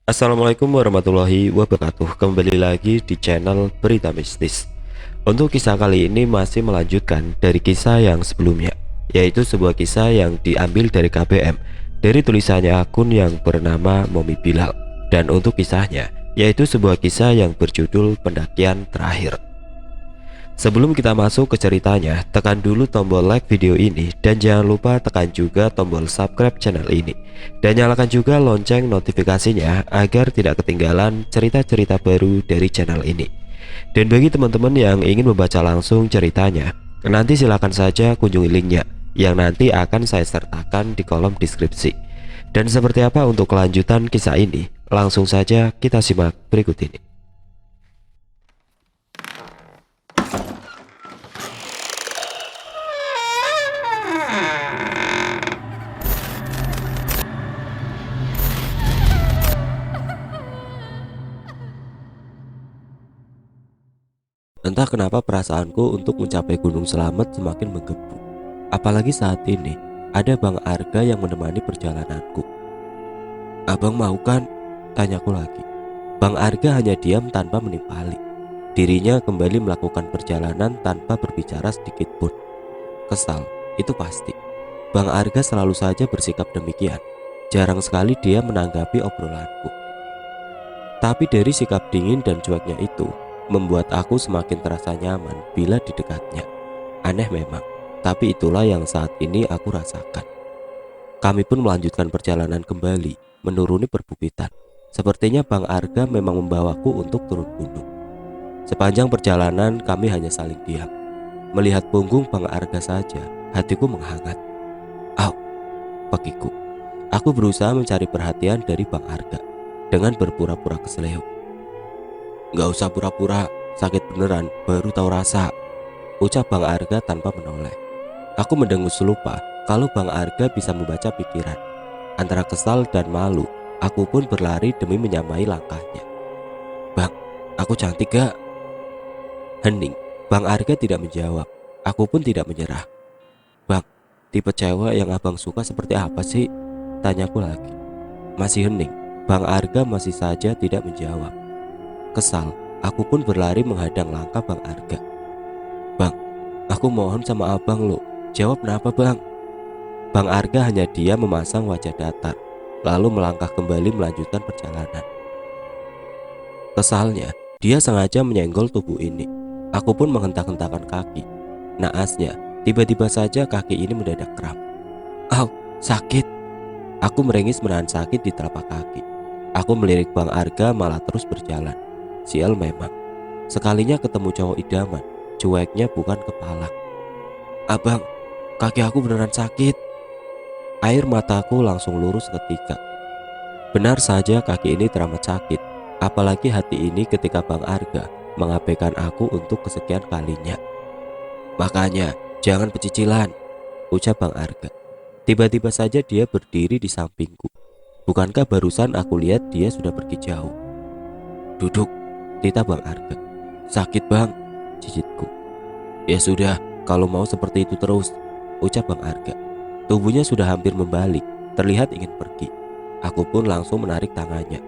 Assalamualaikum warahmatullahi wabarakatuh. Kembali lagi di channel Berita Mistis. Untuk kisah kali ini masih melanjutkan dari kisah yang sebelumnya, yaitu sebuah kisah yang diambil dari KBM, dari tulisannya akun yang bernama Momi Bilal. Dan untuk kisahnya, yaitu sebuah kisah yang berjudul Pendakian Terakhir. Sebelum kita masuk ke ceritanya, tekan dulu tombol like video ini dan jangan lupa tekan juga tombol subscribe channel ini. Dan nyalakan juga lonceng notifikasinya agar tidak ketinggalan cerita-cerita baru dari channel ini. Dan bagi teman-teman yang ingin membaca langsung ceritanya, nanti silakan saja kunjungi linknya yang nanti akan saya sertakan di kolom deskripsi. Dan seperti apa untuk kelanjutan kisah ini? Langsung saja kita simak berikut ini. Entah kenapa perasaanku untuk mencapai Gunung Selamet semakin menggebu. Apalagi saat ini ada Bang Arga yang menemani perjalananku. "Abang mau kan?" tanyaku lagi. Bang Arga hanya diam tanpa menimpali. Dirinya kembali melakukan perjalanan tanpa berbicara sedikit pun. Kesal, itu pasti. Bang Arga selalu saja bersikap demikian. Jarang sekali dia menanggapi obrolanku. Tapi dari sikap dingin dan cueknya itu membuat aku semakin terasa nyaman bila di dekatnya. Aneh memang, tapi itulah yang saat ini aku rasakan. Kami pun melanjutkan perjalanan kembali, menuruni perbukitan. Sepertinya Bang Arga memang membawaku untuk turun gunung. Sepanjang perjalanan kami hanya saling diam. Melihat punggung Bang Arga saja, hatiku menghangat. "Au," pekiku. Aku berusaha mencari perhatian dari Bang Arga dengan berpura-pura keseleo. "Gak usah pura-pura, sakit beneran, baru tahu rasa," ucap Bang Arga tanpa menoleh. Aku mendengus lupa kalau Bang Arga bisa membaca pikiran. Antara kesal dan malu, aku pun berlari demi menyamai langkahnya. "Bang, aku cantik gak?" Hening. Bang Arga tidak menjawab. Aku pun tidak menyerah. "Bang, tipe cewek yang abang suka seperti apa sih?" tanyaku lagi. Masih hening. Bang Arga masih saja tidak menjawab. Kesal, aku pun berlari menghadang langkah Bang Arga. "Bang, aku mohon sama abang lo, jawab kenapa bang?" Bang Arga hanya diam memasang wajah datar, lalu melangkah kembali melanjutkan perjalanan. Kesalnya, dia sengaja menyenggol tubuh ini. Aku pun menghentak-hentakan kaki. Naasnya, tiba-tiba saja kaki ini mendadak kram. "Au, sakit!" Aku merengis menahan sakit di telapak kaki. Aku melirik Bang Arga malah terus berjalan. Sial memang. Sekalinya ketemu cowok idaman, cueknya bukan kepala. "Abang, kaki aku beneran sakit." Air mataku langsung lurus seketika. Benar saja kaki ini teramat sakit. Apalagi hati ini ketika Bang Arga mengabaikan aku untuk kesekian kalinya. "Makanya jangan pecicilan," ucap Bang Arga. Tiba-tiba saja dia berdiri di sampingku. Bukankah barusan aku lihat dia sudah pergi jauh? "Duduk," titah Bang Arga. "Sakit bang," cicitku. "Ya sudah, kalau mau seperti itu terus," ucap Bang Arga. Tubuhnya sudah hampir membalik, terlihat ingin pergi. Aku pun langsung menarik tangannya.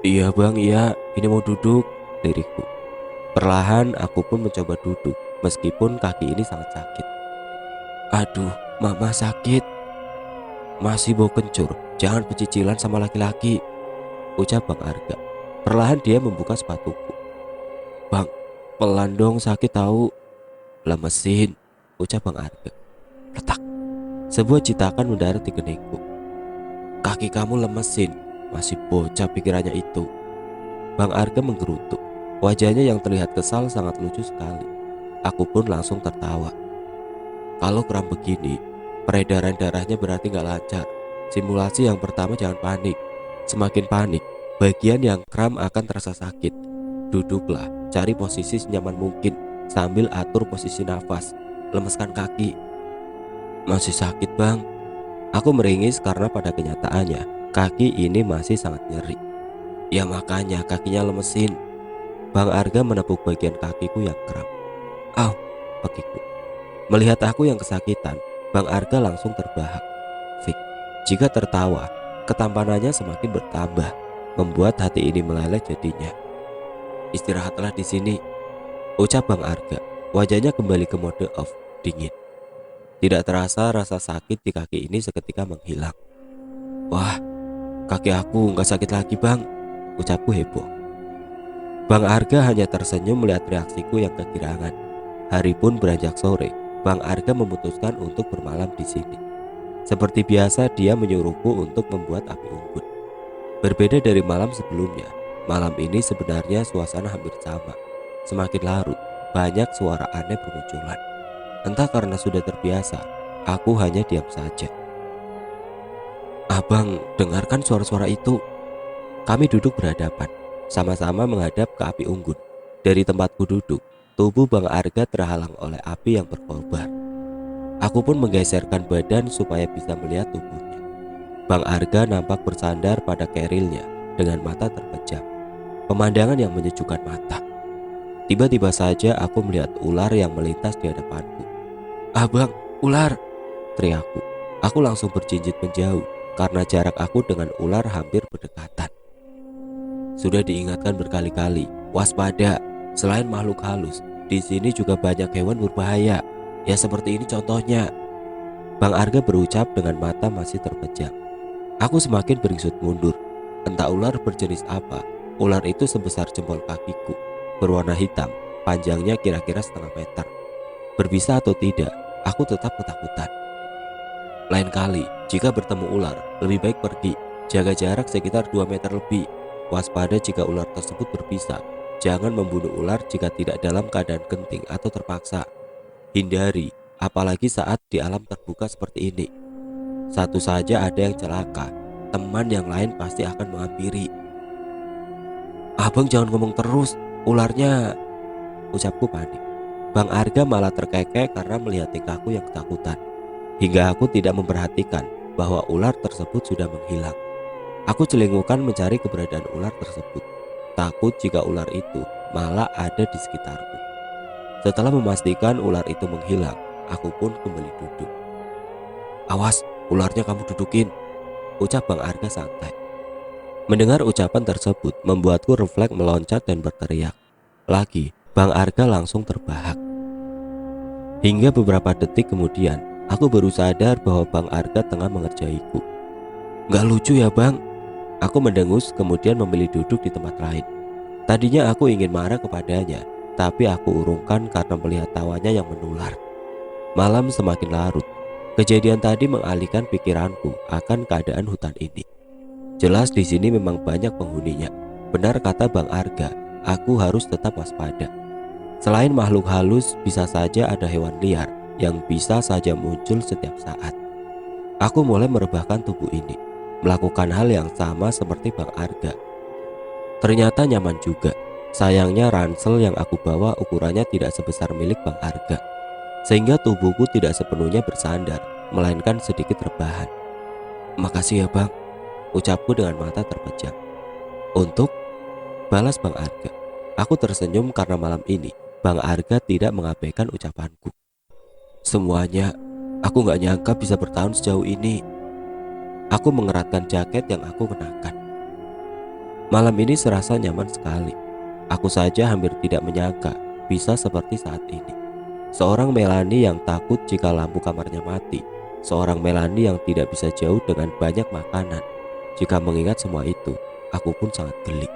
"Iya bang, iya, ini mau duduk," lirikku. Perlahan aku pun mencoba duduk, meskipun kaki ini sangat sakit. "Aduh, mama sakit." "Masih bau kencur, jangan pecicilan sama laki-laki," ucap Bang Arga. Perlahan dia membuka sepatuku. "Bang, pelan dong, sakit tahu." "Lemesin," ucap Bang Arga. Letak. Sebuah citakan mendarat di keningku. "Kaki kamu lemesin, masih bocah pikirannya itu." Bang Arga menggerutu. Wajahnya yang terlihat kesal sangat lucu sekali. Aku pun langsung tertawa. "Kalau kram begini, peredaran darahnya berarti gak lancar. Simulasi yang pertama jangan panik. Semakin panik, bagian yang kram akan terasa sakit. Duduklah, cari posisi senyaman mungkin sambil atur posisi nafas. Lemeskan kaki." "Masih sakit bang." Aku meringis karena pada kenyataannya kaki ini masih sangat nyeri. "Ya makanya kakinya lemesin." Bang Arga menepuk bagian kakiku yang kram. "Au," pekiku. Melihat aku yang kesakitan, Bang Arga langsung terbahak. Fik, jika tertawa, ketampanannya semakin bertambah. membuat hati ini meleleh jadinya. Istirahatlah di sini, ucap Bang Arga. Wajahnya kembali ke mode off, dingin. Tidak terasa rasa sakit di kaki ini seketika menghilang. Wah, kaki aku nggak sakit lagi bang, ucapku heboh. Bang Arga hanya tersenyum melihat reaksiku yang kegirangan. Hari pun beranjak sore, Bang Arga memutuskan untuk bermalam di sini. Seperti biasa dia menyuruhku untuk membuat api unggun. Berbeda dari malam sebelumnya, malam ini sebenarnya suasana hampir sama. Semakin larut, banyak suara aneh bermunculan. Entah karena sudah terbiasa, aku hanya diam saja. Abang, dengarkan suara-suara itu. Kami duduk berhadapan, sama-sama menghadap ke api unggun. Dari tempatku duduk, tubuh Bang Arga terhalang oleh api yang berkobar. Aku pun menggeserkan badan supaya bisa melihat tubuhnya. Bang Arga nampak bersandar pada kerilnya dengan mata terpejam. Pemandangan yang menyejukkan mata. Tiba-tiba saja aku melihat ular yang melintas di hadapanku. Abang, ular! Teriakku. Aku langsung berjinjit menjauh karena jarak aku dengan ular hampir berdekatan. Sudah diingatkan berkali-kali, waspada. Selain makhluk halus, di sini juga banyak hewan berbahaya. Ya seperti ini contohnya. Bang Arga berucap dengan mata masih terpejam. Aku semakin beringsut mundur. Entah ular berjenis apa. Ular itu sebesar jempol kakiku, berwarna hitam, panjangnya kira-kira setengah meter. Berbisa atau tidak, aku tetap ketakutan. Lain kali, jika bertemu ular, lebih baik pergi. Jaga jarak sekitar 2 meter lebih. Waspada jika ular tersebut berbisa. Jangan membunuh ular jika tidak dalam keadaan genting atau terpaksa. Hindari, apalagi saat di alam terbuka seperti ini. Satu saja ada yang celaka, teman yang lain pasti akan menghampiri. Abang jangan ngomong terus, ularnya, ucapku panik. Bang Arga malah terkekeh karena melihat tingkahku yang ketakutan. Hingga aku tidak memperhatikan bahwa ular tersebut sudah menghilang. Aku celingukan mencari keberadaan ular tersebut. Takut jika ular itu malah ada di sekitarku. Setelah memastikan ular itu menghilang, aku pun kembali duduk. Awas, ularnya kamu dudukin, ucap Bang Arga santai. Mendengar ucapan tersebut membuatku refleks meloncat dan berteriak. Lagi, Bang Arga langsung terbahak. Hingga beberapa detik kemudian, aku baru sadar bahwa Bang Arga tengah mengerjaiku. Gak lucu ya bang? Aku mendengus kemudian memilih duduk di tempat lain. Tadinya aku ingin marah kepadanya, tapi aku urungkan karena melihat tawanya yang menular. Malam semakin larut. Kejadian tadi mengalihkan pikiranku akan keadaan hutan ini. Jelas di sini memang banyak penghuninya. Benar kata Bang Arga, aku harus tetap waspada. Selain makhluk halus, bisa saja ada hewan liar yang bisa saja muncul setiap saat. Aku mulai merebahkan tubuh ini, melakukan hal yang sama seperti Bang Arga. Ternyata nyaman juga. Sayangnya ransel yang aku bawa ukurannya tidak sebesar milik Bang Arga, sehingga tubuhku tidak sepenuhnya bersandar, melainkan sedikit rebahan. Makasih ya bang, ucapku dengan mata terpejam. Untuk? Balas Bang Arga. Aku tersenyum karena malam ini Bang Arga tidak mengabaikan ucapanku. Semuanya, aku gak nyangka bisa bertahan sejauh ini. Aku mengeratkan jaket yang aku kenakan. Malam ini serasa nyaman sekali. Aku saja hampir tidak menyangka bisa seperti saat ini. Seorang Melani yang takut jika lampu kamarnya mati. Seorang Melani yang tidak bisa jauh dengan banyak makanan. Jika mengingat semua itu, aku pun sangat geli.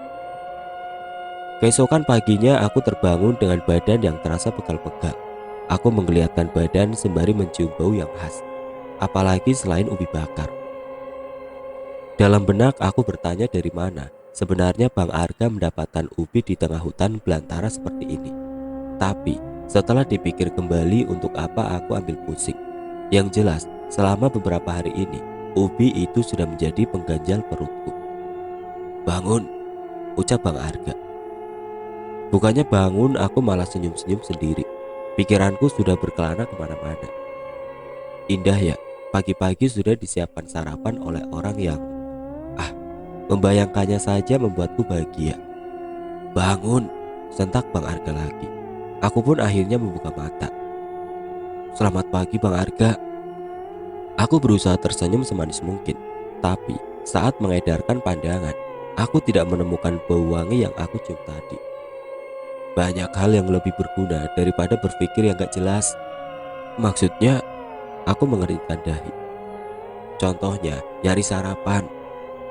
Keesokan paginya aku terbangun dengan badan yang terasa pegal-pegal. Aku menggeliatkan badan sembari mencium bau yang khas. Apalagi selain ubi bakar. Dalam benak aku bertanya dari mana sebenarnya Bang Arga mendapatkan ubi di tengah hutan belantara seperti ini. Tapi setelah dipikir kembali untuk apa aku ambil pusing. Yang jelas selama beberapa hari ini ubi itu sudah menjadi pengganjal perutku. Bangun, ucap Bang Arga. Bukannya bangun, aku malah senyum-senyum sendiri. Pikiranku sudah berkelana kemana-mana. Indah ya, pagi-pagi sudah disiapkan sarapan oleh orang yang membayangkannya saja membuatku bahagia. Bangun, sentak Bang Arga lagi. Aku pun akhirnya membuka mata. Selamat pagi Bang Arga. Aku berusaha tersenyum semanis mungkin. Tapi saat mengedarkan pandangan, Aku tidak menemukan bau wangi yang aku cium tadi. Banyak hal yang lebih berguna daripada berpikir yang gak jelas. Maksudnya, aku mengeringkan dahi. Contohnya, nyari sarapan,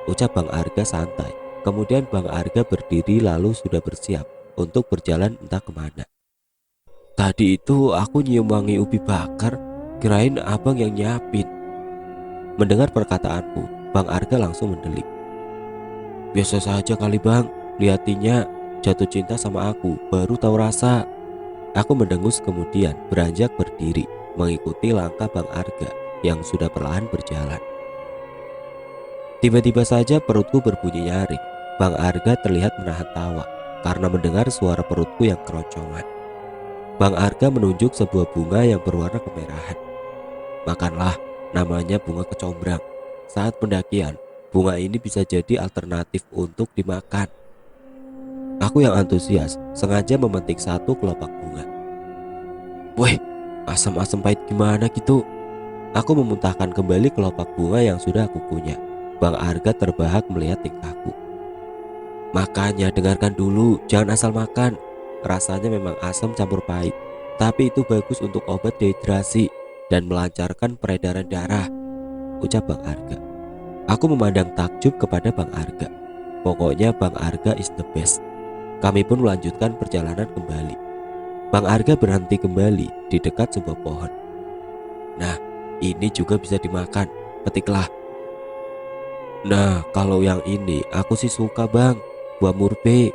ucap Bang Arga santai. Kemudian Bang Arga berdiri lalu sudah bersiap untuk berjalan entah kemana. Tadi itu aku nyium wangi ubi bakar, kirain abang yang nyiapin. Mendengar perkataanku, Bang Arga langsung mendelik. Biasa saja kali bang, lihatinya jatuh cinta sama aku, baru tahu rasa. Aku mendengus kemudian beranjak berdiri, mengikuti langkah Bang Arga yang sudah perlahan berjalan. Tiba-tiba saja perutku berbunyi nyaring. Bang Arga terlihat menahan tawa karena mendengar suara perutku yang keroncongan. Bang Arga menunjuk sebuah bunga yang berwarna kemerahan. Makanlah, namanya bunga kecombrang. Saat pendakian, bunga ini bisa jadi alternatif untuk dimakan. Aku yang antusias sengaja memetik satu kelopak bunga. Weh, asam-asam pahit gimana gitu? Aku memuntahkan kembali kelopak bunga yang sudah aku kunyah. Bang Arga terbahak melihat tingkahku. Makanya dengarkan dulu, jangan asal makan. Rasanya memang asam campur pahit, tapi itu bagus untuk obat dehidrasi dan melancarkan peredaran darah, ucap Bang Arga. Aku memandang takjub kepada Bang Arga. Pokoknya Bang Arga is the best. Kami pun melanjutkan perjalanan kembali. Bang Arga berhenti kembali di dekat sebuah pohon. Nah, ini juga bisa dimakan, petiklah. Nah, kalau yang ini aku sih suka bang, buah murbe.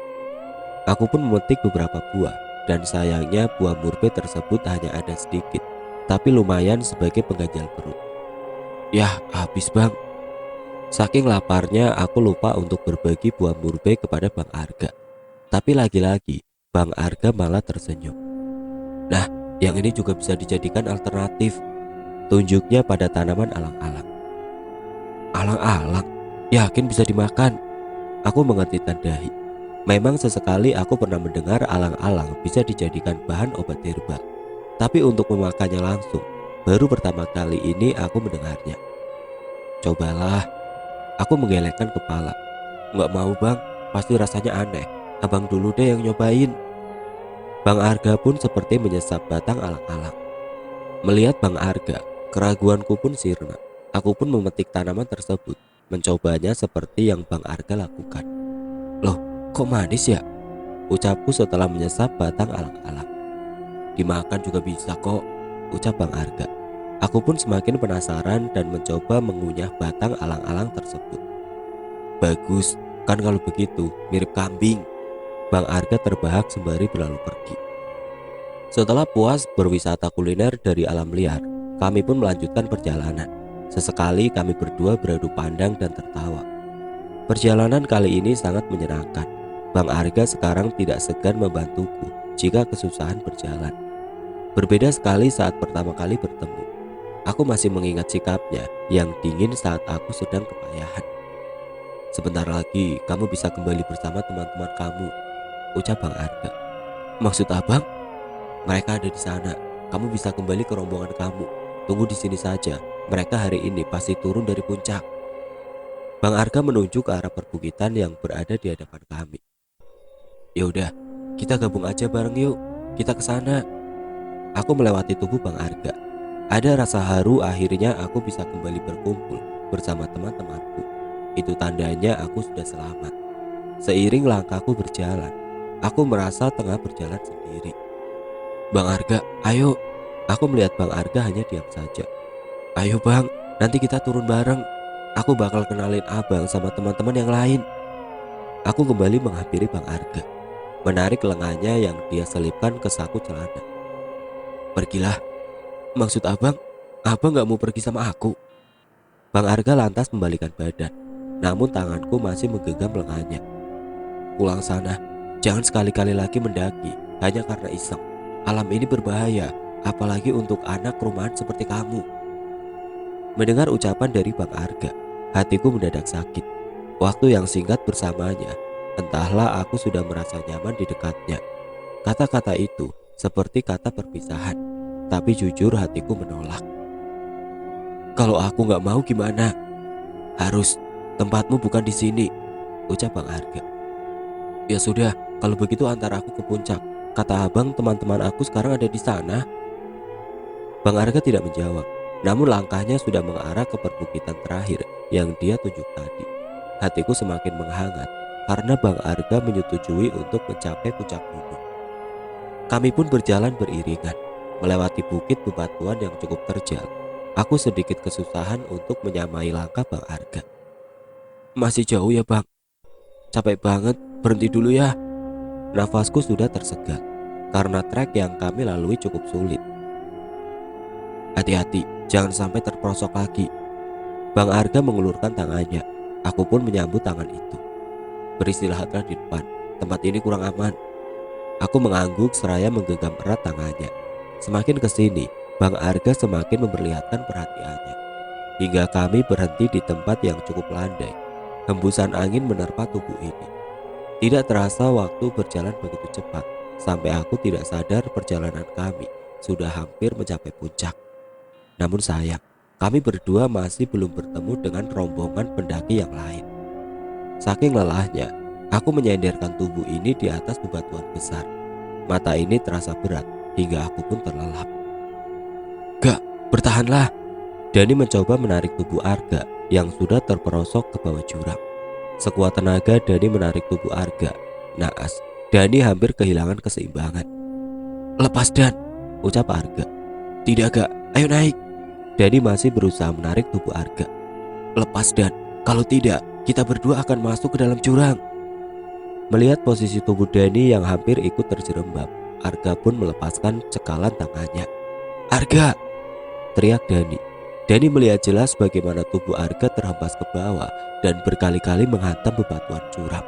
Aku pun memetik beberapa buah, dan sayangnya buah murbe tersebut hanya ada sedikit, tapi lumayan sebagai pengganjal perut. Yah, habis bang. Saking laparnya aku lupa untuk berbagi buah murbe kepada Bang Arga. Tapi lagi-lagi Bang Arga malah tersenyum. Nah, yang ini juga bisa dijadikan alternatif. Tunjuknya pada tanaman alang-alang. Alang-alang? Yakin bisa dimakan? Aku mengertikkan dahi. Memang sesekali aku pernah mendengar alang-alang bisa dijadikan bahan obat herbal. Tapi untuk memakannya langsung, baru pertama kali ini aku mendengarnya. Cobalah. Aku menggelengkan kepala. Nggak mau bang, pasti rasanya aneh. Abang dulu deh yang nyobain. Bang Arga pun seperti menyesap batang alang-alang. Melihat Bang Arga, keraguanku pun sirna. Aku pun memetik tanaman tersebut, mencobanya seperti yang Bang Arga lakukan. Loh, kok manis ya? Ucapku setelah menyesap batang alang-alang. Dimakan juga bisa kok, ucap Bang Arga. Aku pun semakin penasaran dan mencoba mengunyah batang alang-alang tersebut. Bagus, kan kalau begitu mirip kambing. Bang Arga terbahak sembari berlalu pergi. Setelah puas berwisata kuliner dari alam liar, kami pun melanjutkan perjalanan. Sesekali kami berdua beradu pandang dan tertawa. Perjalanan kali ini sangat menyenangkan. Bang Arga sekarang tidak segan membantuku jika kesusahan berjalan. Berbeda sekali saat pertama kali bertemu. Aku masih mengingat sikapnya yang dingin saat aku sedang kepayahan. Sebentar lagi kamu bisa kembali bersama teman-teman kamu, ucap Bang Arga. Maksud abang? Mereka ada di sana. Kamu bisa kembali ke rombongan kamu. Tunggu di sini saja. Mereka hari ini pasti turun dari puncak. Bang Arga menunjuk ke arah perbukitan yang berada di hadapan kami. Ya udah, kita gabung aja bareng yuk. Kita ke sana. Aku melewati tubuh Bang Arga. Ada rasa haru akhirnya aku bisa kembali berkumpul bersama teman-temanku. Itu tandanya aku sudah selamat. Seiring langkahku berjalan, aku merasa tengah berjalan sendiri. Bang Arga, ayo. Aku melihat Bang Arga hanya diam saja. Ayo bang, nanti kita turun bareng. Aku bakal kenalin abang sama teman-teman yang lain. Aku kembali menghampiri Bang Arga, menarik lengannya yang dia selipkan ke saku celana. Pergilah. Maksud abang gak mau pergi sama aku? Bang Arga lantas membalikan badan, namun tanganku masih menggenggam lengannya. Pulang sana, jangan sekali-kali lagi mendaki hanya karena iseng. Alam ini berbahaya, apalagi untuk anak rumahan seperti kamu. Mendengar ucapan dari Bang Arga, hatiku mendadak sakit. Waktu yang singkat bersamanya, entahlah aku sudah merasa nyaman di dekatnya. Kata-kata itu seperti kata perpisahan, tapi jujur hatiku menolak. Kalau aku gak mau gimana? Harus, tempatmu bukan di sini. ucap Bang Arga. Ya sudah, kalau begitu antar aku ke puncak. Kata abang teman-teman aku sekarang ada di sana. Bang Arga tidak menjawab, namun langkahnya sudah mengarah ke perbukitan terakhir yang dia tunjuk tadi. Hatiku semakin menghangat karena Bang Arga menyetujui untuk mencapai puncak gunung. Kami pun berjalan beriringan, melewati bukit bebatuan yang cukup terjal. Aku sedikit kesusahan untuk menyamai langkah Bang Arga. Masih jauh ya bang, capek banget, berhenti dulu ya. Nafasku sudah tersegat karena trek yang kami lalui cukup sulit. Hati-hati, jangan sampai terperosok lagi. Bang Arga mengulurkan tangannya. Aku pun menyambut tangan itu. Beristirahatlah di depan, tempat ini kurang aman. Aku mengangguk seraya menggenggam erat tangannya. Semakin kesini, Bang Arga semakin memperlihatkan perhatiannya. Hingga kami berhenti di tempat yang cukup landai. Hembusan angin menerpa tubuh ini. Tidak terasa waktu berjalan begitu cepat. Sampai aku tidak sadar perjalanan kami sudah hampir mencapai puncak. Namun sayang, kami berdua masih belum bertemu dengan rombongan pendaki yang lain. Saking lelahnya, aku menyenderkan tubuh ini di atas bebatuan besar. Mata ini terasa berat hingga aku pun terlelap. Gak, bertahanlah. Dani mencoba menarik tubuh Arga yang sudah terperosok ke bawah jurang. Sekuat tenaga Dani menarik tubuh Arga. Naas, Dani hampir kehilangan keseimbangan. Lepas Dan, ucap Arga. Tidak Gak, ayo naik. Dani masih berusaha menarik tubuh Arga. Lepas Dan, kalau tidak kita berdua akan masuk ke dalam jurang. Melihat posisi tubuh Dani yang hampir ikut terjerembab, Arga pun melepaskan cekalan tangannya. Arga! Teriak Dani. Dani melihat jelas bagaimana tubuh Arga terhempas ke bawah dan berkali-kali menghantam bebatuan curam.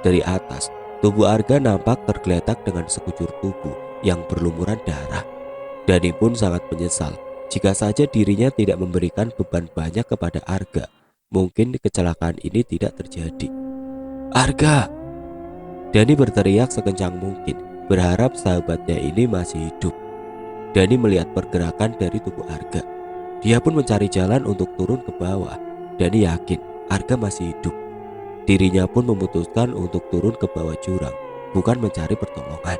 Dari atas, tubuh Arga nampak tergeletak dengan sekujur tubuh yang berlumuran darah. Dani pun sangat menyesal. Jika saja dirinya tidak memberikan beban banyak kepada Arga, mungkin kecelakaan ini tidak terjadi. Arga! Dani berteriak sekencang mungkin, berharap sahabatnya ini masih hidup. Dani melihat pergerakan dari tubuh Arga. Dia pun mencari jalan untuk turun ke bawah. Dani yakin Arga masih hidup. Dirinya pun memutuskan untuk turun ke bawah jurang, bukan mencari pertolongan.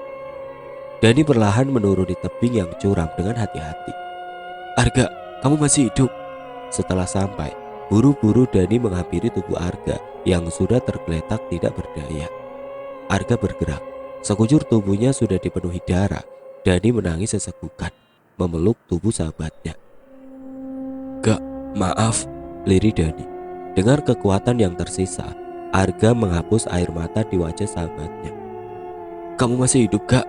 Dani perlahan menuruni tebing yang curam dengan hati-hati. Arga, kamu masih hidup. Setelah sampai, buru-buru Dani menghampiri tubuh Arga yang sudah tergeletak tidak berdaya. Arga bergerak, sekujur tubuhnya sudah dipenuhi darah. Dani menangis sesegukan, memeluk tubuh sahabatnya. Gak, maaf, lirih Dani. Dengan kekuatan yang tersisa, Arga menghapus air mata di wajah sahabatnya. Kamu masih hidup Gak?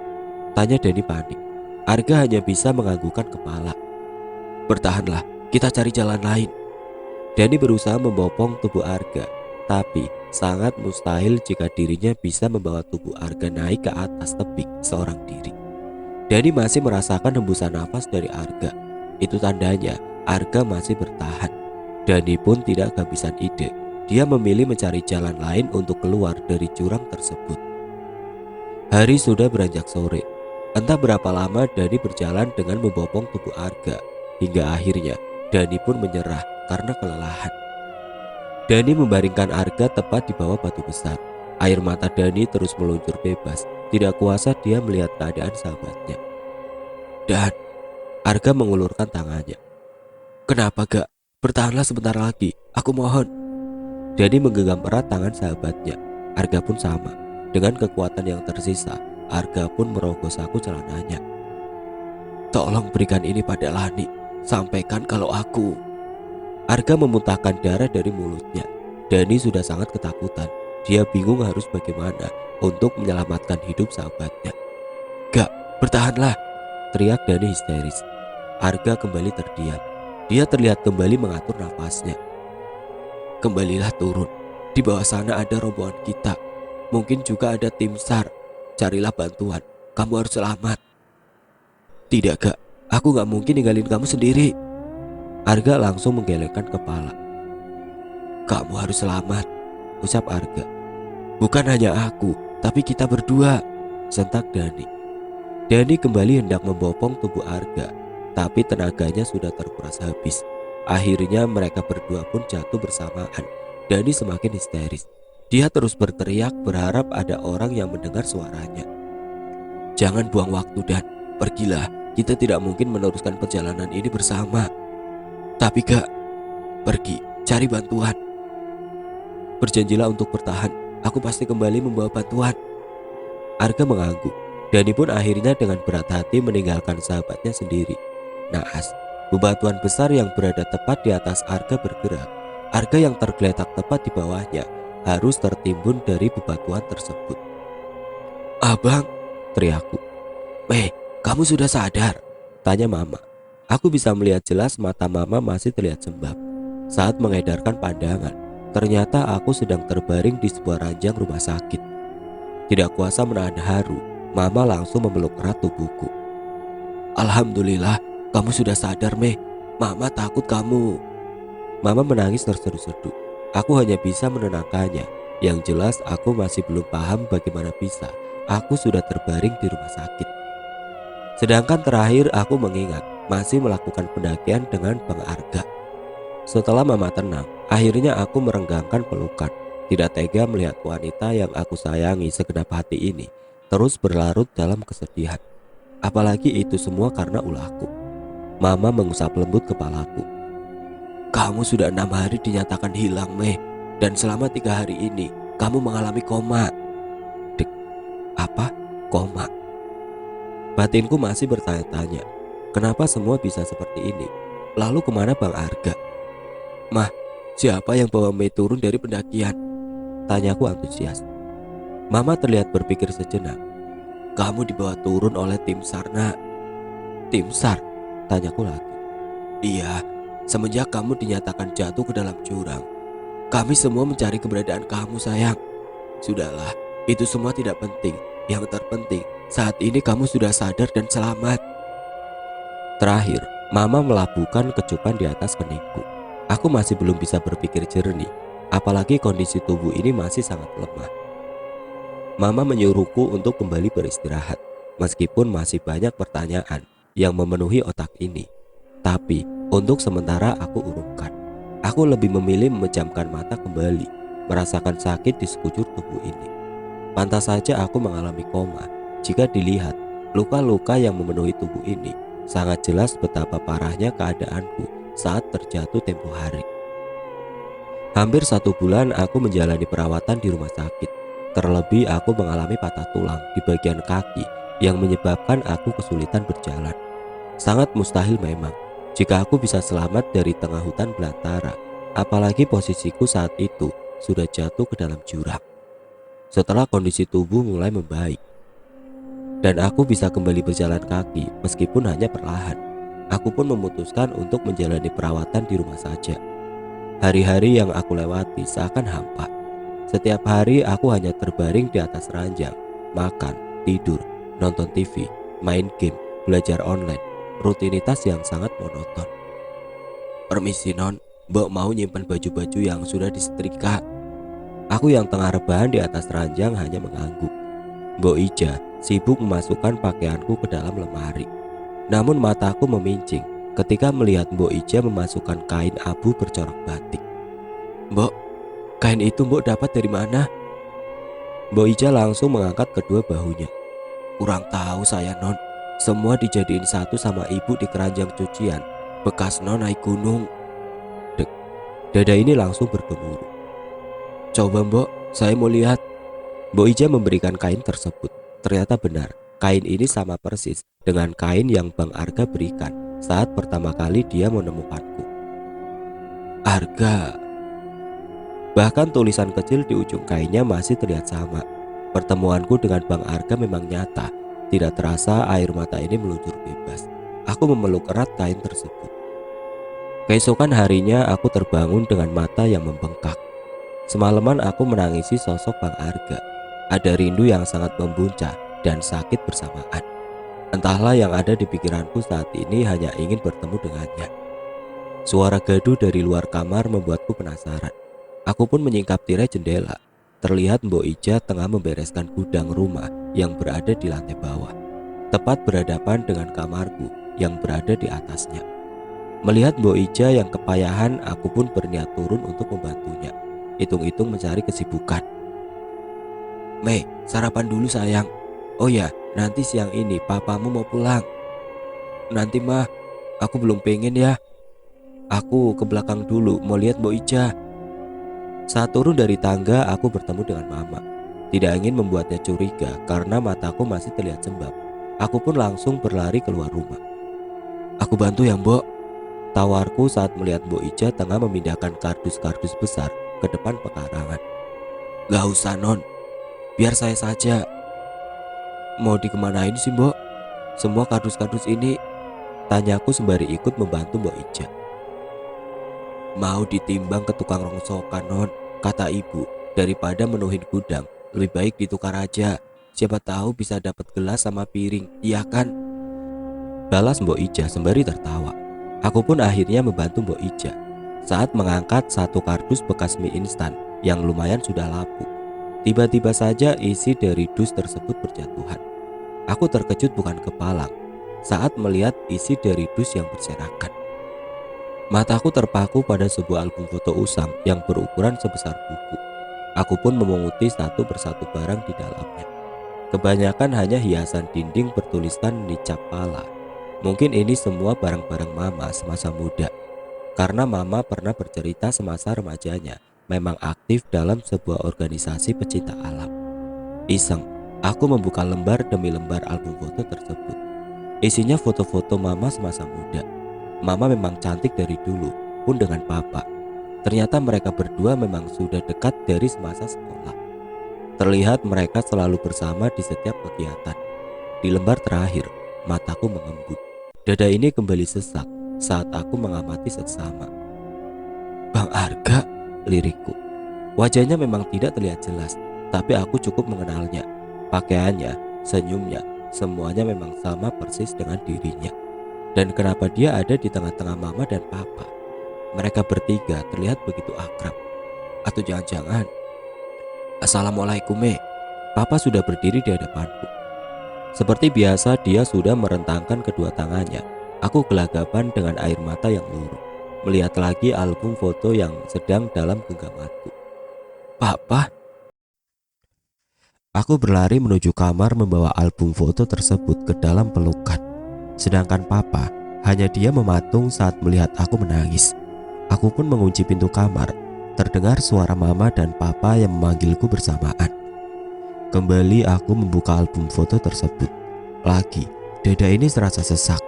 Tanya Dani panik. Arga hanya bisa menganggukkan kepala. Bertahanlah, kita cari jalan lain. Dani berusaha membopong tubuh Arga, tapi sangat mustahil jika dirinya bisa membawa tubuh Arga naik ke atas tebing seorang diri. Dani masih merasakan hembusan nafas dari Arga. Itu tandanya Arga masih bertahan. Dani pun tidak kehabisan ide. Dia memilih mencari jalan lain untuk keluar dari jurang tersebut. Hari sudah beranjak sore. Entah berapa lama Dani berjalan dengan membopong tubuh Arga, hingga akhirnya Dani pun menyerah karena kelelahan. Dani membaringkan Arga tepat di bawah batu besar. Air mata Dani terus meluncur bebas. Tidak kuasa dia melihat keadaan sahabatnya. Dan Arga mengulurkan tangannya. Kenapa Gak? Bertahanlah sebentar lagi, aku mohon. Dani menggenggam erat tangan sahabatnya. Arga pun sama. Dengan kekuatan yang tersisa, Arga pun merogoh saku celananya. Tolong berikan ini pada Lani. Sampaikan kalau aku... Arga memuntahkan darah dari mulutnya. Dani sudah sangat ketakutan. Dia bingung harus bagaimana untuk menyelamatkan hidup sahabatnya. Gak, bertahanlah, teriak Dani histeris. Arga kembali terdiam. Dia terlihat kembali mengatur nafasnya. Kembalilah turun. Di bawah sana ada rombongan kita. Mungkin juga ada tim SAR. Carilah bantuan. Kamu harus selamat. Tidak Gak, aku gak mungkin ninggalin kamu sendiri. Arga langsung menggelengkan kepala. Kamu harus selamat, ucap Arga. Bukan hanya aku, tapi kita berdua, sentak Dani. Dani kembali hendak membopong tubuh Arga, tapi tenaganya sudah terkuras habis. Akhirnya mereka berdua pun jatuh bersamaan. Dani semakin histeris. Dia terus berteriak berharap ada orang yang mendengar suaranya. Jangan buang waktu dan pergilah. Kita tidak mungkin meneruskan perjalanan ini bersama. Tapi Kak, pergi, cari bantuan. Berjanjilah untuk bertahan. Aku pasti kembali membawa bantuan. Arga mengangguk. Dani pun akhirnya dengan berat hati meninggalkan sahabatnya sendiri. Naas, bebatuan besar yang berada tepat di atas Arga bergerak. Arga yang tergeletak tepat di bawahnya harus tertimbun dari bebatuan tersebut. Abang, teriakku. Kamu sudah sadar? Tanya Mama. Aku bisa melihat jelas mata Mama masih terlihat sembab. Saat mengedarkan pandangan, ternyata aku sedang terbaring di sebuah ranjang rumah sakit. Tidak kuasa menahan haru, Mama langsung memeluk erat tubuhku. Alhamdulillah, kamu sudah sadar, Meh. Mama takut kamu. Mama menangis tersedu-sedu. Aku hanya bisa menenangkannya. Yang jelas aku masih belum paham bagaimana bisa aku sudah terbaring di rumah sakit. Sedangkan terakhir aku mengingat masih melakukan pendakian dengan Bang Arga. Setelah Mama tenang, akhirnya aku merenggangkan pelukan. Tidak tega melihat wanita yang aku sayangi segenap hati ini terus berlarut dalam kesedihan. Apalagi itu semua karena ulahku. Mama mengusap lembut kepalaku. Kamu sudah 6 hari dinyatakan hilang, Meh. Dan selama 3 hari ini kamu mengalami koma. Dek, apa? Koma? Batinku masih bertanya-tanya. Kenapa semua bisa seperti ini? Lalu kemana Bang Arga? Mah, siapa yang bawa Mei turun dari pendakian? Tanyaku antusias. Mama terlihat berpikir sejenak. Kamu dibawa turun oleh tim SAR, Nak. Tim SAR? Tanyaku lagi. Iya, semenjak kamu dinyatakan jatuh ke dalam jurang, kami semua mencari keberadaan kamu, sayang. Sudahlah, itu semua tidak penting. Yang terpenting, saat ini kamu sudah sadar dan selamat. Terakhir, Mama melabuhkan kecupan di atas keningku. Aku masih belum bisa berpikir jernih, apalagi kondisi tubuh ini masih sangat lemah. Mama menyuruhku untuk kembali beristirahat, meskipun masih banyak pertanyaan yang memenuhi otak ini. Tapi, untuk sementara aku urungkan. Aku lebih memilih memejamkan mata kembali, merasakan sakit di sekujur tubuh ini. Pantas saja aku mengalami koma. Jika dilihat, luka-luka yang memenuhi tubuh ini sangat jelas betapa parahnya keadaanku saat terjatuh tempo hari. Hampir 1 bulan aku menjalani perawatan di rumah sakit. Terlebih aku mengalami patah tulang di bagian kaki yang menyebabkan aku kesulitan berjalan. Sangat mustahil memang jika aku bisa selamat dari tengah hutan belantara, apalagi posisiku saat itu sudah jatuh ke dalam jurang. Setelah kondisi tubuh mulai membaik dan aku bisa kembali berjalan kaki meskipun hanya perlahan, aku pun memutuskan untuk menjalani perawatan di rumah saja. Hari-hari yang aku lewati seakan hampa. Setiap hari aku hanya terbaring di atas ranjang, makan, tidur, nonton TV, main game, belajar online, rutinitas yang sangat monoton. Permisi non, Mbok mau nyimpan baju-baju yang sudah disetrika. Aku yang tengah rebahan di atas ranjang hanya mengangguk. Mbok Ija sibuk memasukkan pakaianku ke dalam lemari. Namun mataku memincing ketika melihat Mbok Ija memasukkan kain abu bercorak batik. Mbok, kain itu Mbok dapat dari mana? Mbok Ija langsung mengangkat kedua bahunya. Kurang tahu saya non, semua dijadiin satu sama ibu di keranjang cucian bekas non naik gunung. Dek, dada ini langsung bergemuruh. Coba Mbok, saya mau lihat. Mbok Ija memberikan kain tersebut. Ternyata benar, kain ini sama persis dengan kain yang Bang Arga berikan saat pertama kali dia menemukanku. Arga. Bahkan tulisan kecil di ujung kainnya masih terlihat sama. Pertemuanku dengan Bang Arga memang nyata. Tidak terasa air mata ini meluncur bebas. Aku memeluk erat kain tersebut. Keesokan harinya aku terbangun dengan mata yang membengkak. Semalaman aku menangisi sosok Bang Arga. Ada rindu yang sangat membuncah dan sakit bersamaan. Entahlah yang ada di pikiranku saat ini hanya ingin bertemu dengannya. Suara gaduh dari luar kamar membuatku penasaran. Aku pun menyingkap tirai jendela. Terlihat Mbok Ija tengah membereskan gudang rumah yang berada di lantai bawah, tepat berhadapan dengan kamarku yang berada di atasnya. Melihat Mbok Ija yang kepayahan, aku pun berniat turun untuk membantunya. Hitung-hitung mencari kesibukan. Mei, sarapan dulu sayang. Oh ya, nanti siang ini papamu mau pulang. Nanti mah, aku belum pengen ya. Aku ke belakang dulu mau lihat Mbok Ija. Saat turun dari tangga, aku bertemu dengan mama. Tidak ingin membuatnya curiga karena mataku masih terlihat sembab. Aku pun langsung berlari keluar rumah. Aku bantu ya Mbok, tawarku saat melihat Mbok Ija tengah memindahkan kardus-kardus besar ke depan pekarangan. Gak usah non, biar saya saja. Mau dikemanain sih Mbok? Semua kardus-kardus ini, tanyaku sembari ikut membantu Mbok Ija. Mau ditimbang ke tukang rongsokan non, kata ibu. Daripada menuhin gudang, lebih baik ditukar aja. Siapa tahu bisa dapat gelas sama piring, iya kan? Balas Mbok Ija sembari tertawa. Aku pun akhirnya membantu Mbok Ija saat mengangkat satu kardus bekas mie instan yang lumayan sudah lapuk. Tiba-tiba saja isi dari dus tersebut berjatuhan. Aku terkejut bukan kepalang saat melihat isi dari dus yang berserakan. Mataku terpaku pada sebuah album foto usang yang berukuran sebesar buku. Aku pun memunguti satu persatu barang di dalamnya. Kebanyakan hanya hiasan dinding bertuliskan Nicap Pala. Mungkin ini semua barang-barang mama semasa muda. Karena mama pernah bercerita semasa remajanya memang aktif dalam sebuah organisasi pecinta alam. Iseng, aku membuka lembar demi lembar album foto tersebut. Isinya foto-foto mama semasa muda. Mama memang cantik dari dulu, pun dengan papa. Ternyata mereka berdua memang sudah dekat dari semasa sekolah. Terlihat mereka selalu bersama di setiap kegiatan. Di lembar terakhir, mataku mengembut. Dada ini kembali sesak saat aku mengamati seksama. Bang Arga, lirikku. Wajahnya memang tidak terlihat jelas, tapi aku cukup mengenalnya. Pakaiannya, senyumnya, semuanya memang sama persis dengan dirinya. Dan kenapa dia ada di tengah-tengah mama dan papa? Mereka bertiga terlihat begitu akrab. Atau jangan-jangan, Assalamualaikum Me. Papa sudah berdiri di hadapanku. Seperti biasa dia sudah merentangkan kedua tangannya. Aku gelagapan dengan air mata yang luruh, melihat lagi album foto yang sedang dalam genggamanku. Papa. Aku berlari menuju kamar membawa album foto tersebut ke dalam pelukan. Sedangkan papa, hanya dia mematung saat melihat aku menangis. Aku pun mengunci pintu kamar. Terdengar suara mama dan papa yang memanggilku bersamaan. Kembali aku membuka album foto tersebut. Lagi, dada ini serasa sesak.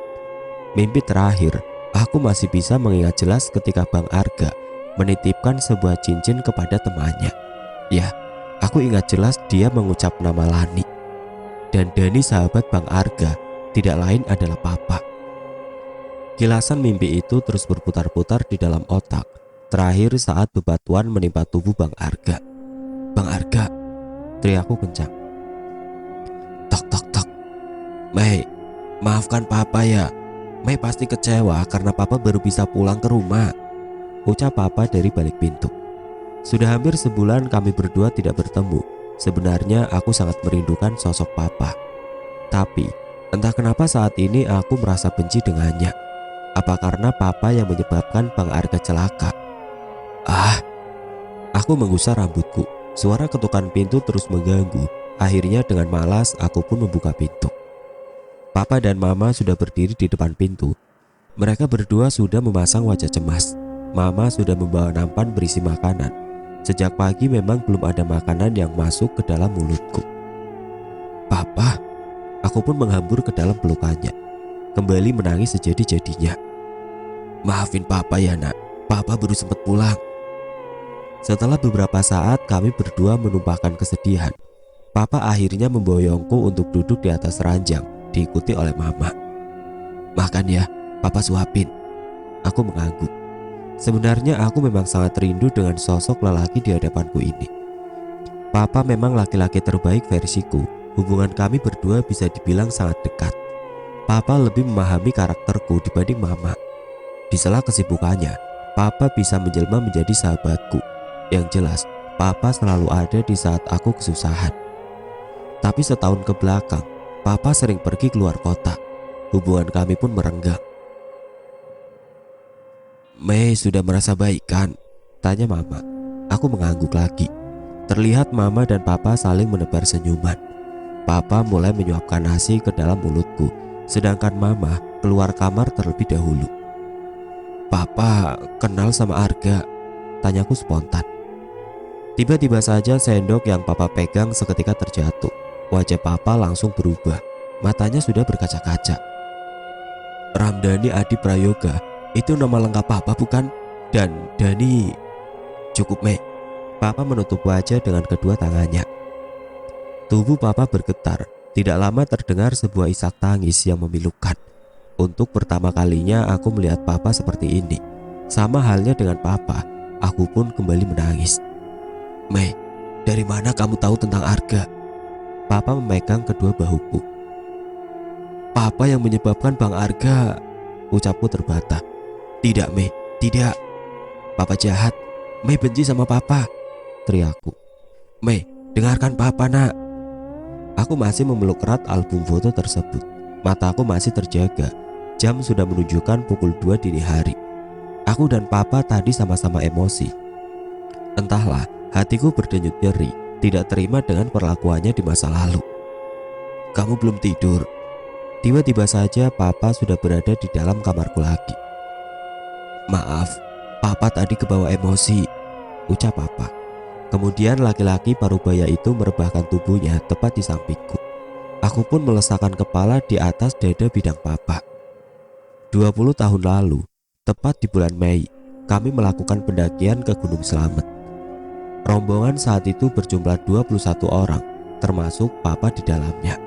Mimpi terakhir, aku masih bisa mengingat jelas ketika Bang Arga menitipkan sebuah cincin kepada temannya. Ya, aku ingat jelas dia mengucap nama Lani. Dan Dani sahabat Bang Arga tidak lain adalah papa. Kilasan mimpi itu terus berputar-putar di dalam otak. Terakhir saat bebatuan menimpa tubuh Bang Arga. Bang Arga, teriakku kencang. Tok tok tok. Mei, maafkan papa ya. Mei pasti kecewa karena papa baru bisa pulang ke rumah, ucap papa dari balik pintu. Sudah hampir sebulan kami berdua tidak bertemu. Sebenarnya aku sangat merindukan sosok papa. Tapi entah kenapa saat ini aku merasa benci dengannya. Apa karena papa yang menyebabkan Bang Arga celaka? Aku menggusar rambutku. Suara ketukan pintu terus mengganggu. Akhirnya dengan malas aku pun membuka pintu. Papa dan mama sudah berdiri di depan pintu. Mereka berdua sudah memasang wajah cemas. Mama sudah membawa nampan berisi makanan. Sejak pagi memang belum ada makanan yang masuk ke dalam mulutku. Papa, aku pun menghambur ke dalam pelukannya. Kembali menangis sejadi-jadinya. Maafin papa ya nak, papa baru sempat pulang. Setelah beberapa saat kami berdua menumpahkan kesedihan. Papa akhirnya memboyongku untuk duduk di atas ranjang, diikuti oleh mama. Makan ya, papa suapin. Aku mengangguk. Sebenarnya aku memang sangat rindu dengan sosok lelaki di hadapanku ini. Papa memang laki-laki terbaik versiku. Hubungan kami berdua bisa dibilang sangat dekat. Papa lebih memahami karakterku dibanding mama. Di sela kesibukannya, papa bisa menjelma menjadi sahabatku. Yang jelas, papa selalu ada di saat aku kesusahan. Tapi setahun ke belakang, papa sering pergi keluar kota. Hubungan kami pun merenggang. Mei sudah merasa baik kan? Tanya mama. Aku mengangguk lagi. Terlihat mama dan papa saling menebar senyuman. Papa mulai menyuapkan nasi ke dalam mulutku, sedangkan mama keluar kamar terlebih dahulu. "Papa kenal sama Arga?" tanyaku spontan. Tiba-tiba saja sendok yang papa pegang seketika terjatuh. Wajah papa langsung berubah, matanya sudah berkaca-kaca. "Ramdhani Adi Prayoga, itu nama lengkap papa bukan? Dan Dani..." "Cukup, Mei." Papa menutup wajah dengan kedua tangannya. Tubuh papa bergetar. Tidak lama terdengar sebuah isak tangis yang memilukan. Untuk pertama kalinya aku melihat papa seperti ini. Sama halnya dengan papa, aku pun kembali menangis. "Mei, dari mana kamu tahu tentang Arga?" Papa memegang kedua bahuku. "Papa yang menyebabkan Bang Arga," ucapku terbata. "Tidak, Mei, tidak. Papa jahat. Mei benci sama papa," teriakku. "Mei, dengarkan papa, nak." Aku masih memeluk erat album foto tersebut. Mataku masih terjaga. Jam sudah menunjukkan pukul 2 dini hari. Aku dan papa tadi sama-sama emosi. Entahlah, hatiku berdenyut nyeri, tidak terima dengan perlakuannya di masa lalu. "Kamu belum tidur?" Tiba-tiba saja papa sudah berada di dalam kamarku lagi. "Maaf, papa tadi kebawa emosi," ucap papa. Kemudian laki-laki parubaya itu merebahkan tubuhnya tepat di sampingku. Aku pun meletakkan kepala di atas dada bidang papa. 20 tahun lalu, tepat di bulan Mei, kami melakukan pendakian ke Gunung Slamet. Rombongan saat itu berjumlah 21 orang, termasuk papa di dalamnya.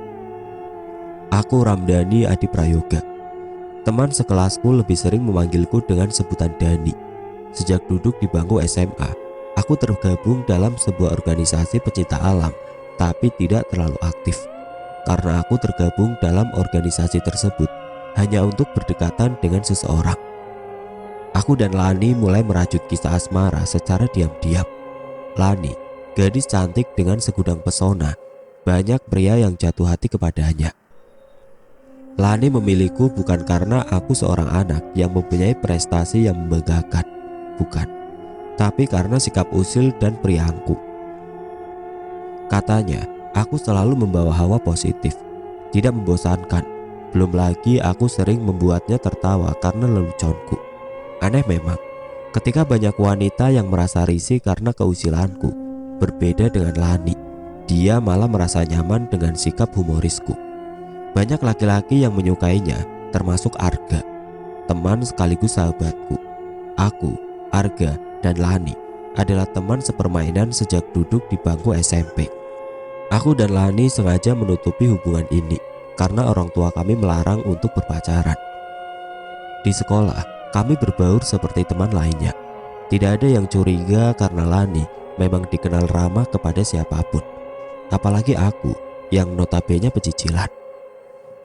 Aku Ramdhani Adi Prayoga. Teman sekelasku lebih sering memanggilku dengan sebutan Dani. Sejak duduk di bangku SMA, aku tergabung dalam sebuah organisasi pecinta alam, tapi tidak terlalu aktif. Karena aku tergabung dalam organisasi tersebut hanya untuk berdekatan dengan seseorang. Aku dan Lani mulai merajut kisah asmara secara diam-diam. Lani, gadis cantik dengan segudang pesona, banyak pria yang jatuh hati kepadanya. Lani memilihku bukan karena aku seorang anak yang mempunyai prestasi yang membanggakan, bukan, tapi karena sikap usil dan periangku. Katanya, aku selalu membawa hawa positif, tidak membosankan. Belum lagi aku sering membuatnya tertawa karena leluconku. Aneh memang, ketika banyak wanita yang merasa risih karena keusilanku, berbeda dengan Lani, dia malah merasa nyaman dengan sikap humorisku. Banyak laki-laki yang menyukainya, termasuk Arga, teman sekaligus sahabatku. Aku, Arga, dan Lani adalah teman sepermainan sejak duduk di bangku SMP. Aku dan Lani sengaja menutupi hubungan ini karena orang tua kami melarang untuk berpacaran. Di sekolah, kami berbaur seperti teman lainnya. Tidak ada yang curiga karena Lani memang dikenal ramah kepada siapapun. Apalagi aku yang notabene pecicilan.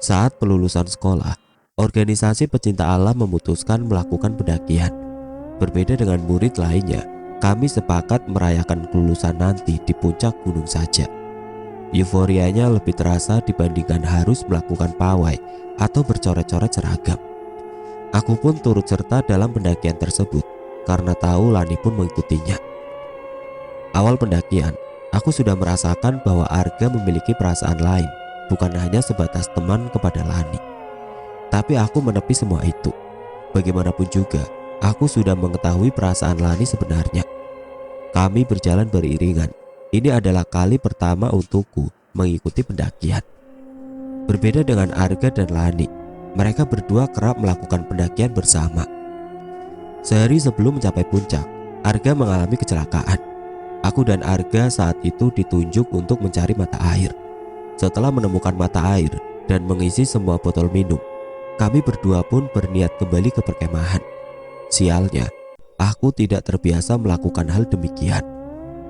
Saat pelulusan sekolah, organisasi pecinta alam memutuskan melakukan pendakian. Berbeda dengan murid lainnya, kami sepakat merayakan kelulusan nanti di puncak gunung saja. Euforianya lebih terasa dibandingkan harus melakukan pawai atau bercoret-coret seragam. Aku pun turut serta dalam pendakian tersebut karena tahu Lani pun mengikutinya. Awal pendakian, aku sudah merasakan bahwa Arga memiliki perasaan lain, bukan hanya sebatas teman kepada Lani. Tapi aku menepi semua itu. Bagaimanapun juga, aku sudah mengetahui perasaan Lani sebenarnya. Kami berjalan beriringan. Ini adalah kali pertama untukku mengikuti pendakian. Berbeda dengan Arga dan Lani, mereka berdua kerap melakukan pendakian bersama. Sehari sebelum mencapai puncak, Arga mengalami kecelakaan. Aku dan Arga saat itu ditunjuk untuk mencari mata air. Setelah menemukan mata air dan mengisi semua botol minum, kami berdua pun berniat kembali ke perkemahan. Sialnya, aku tidak terbiasa melakukan hal demikian.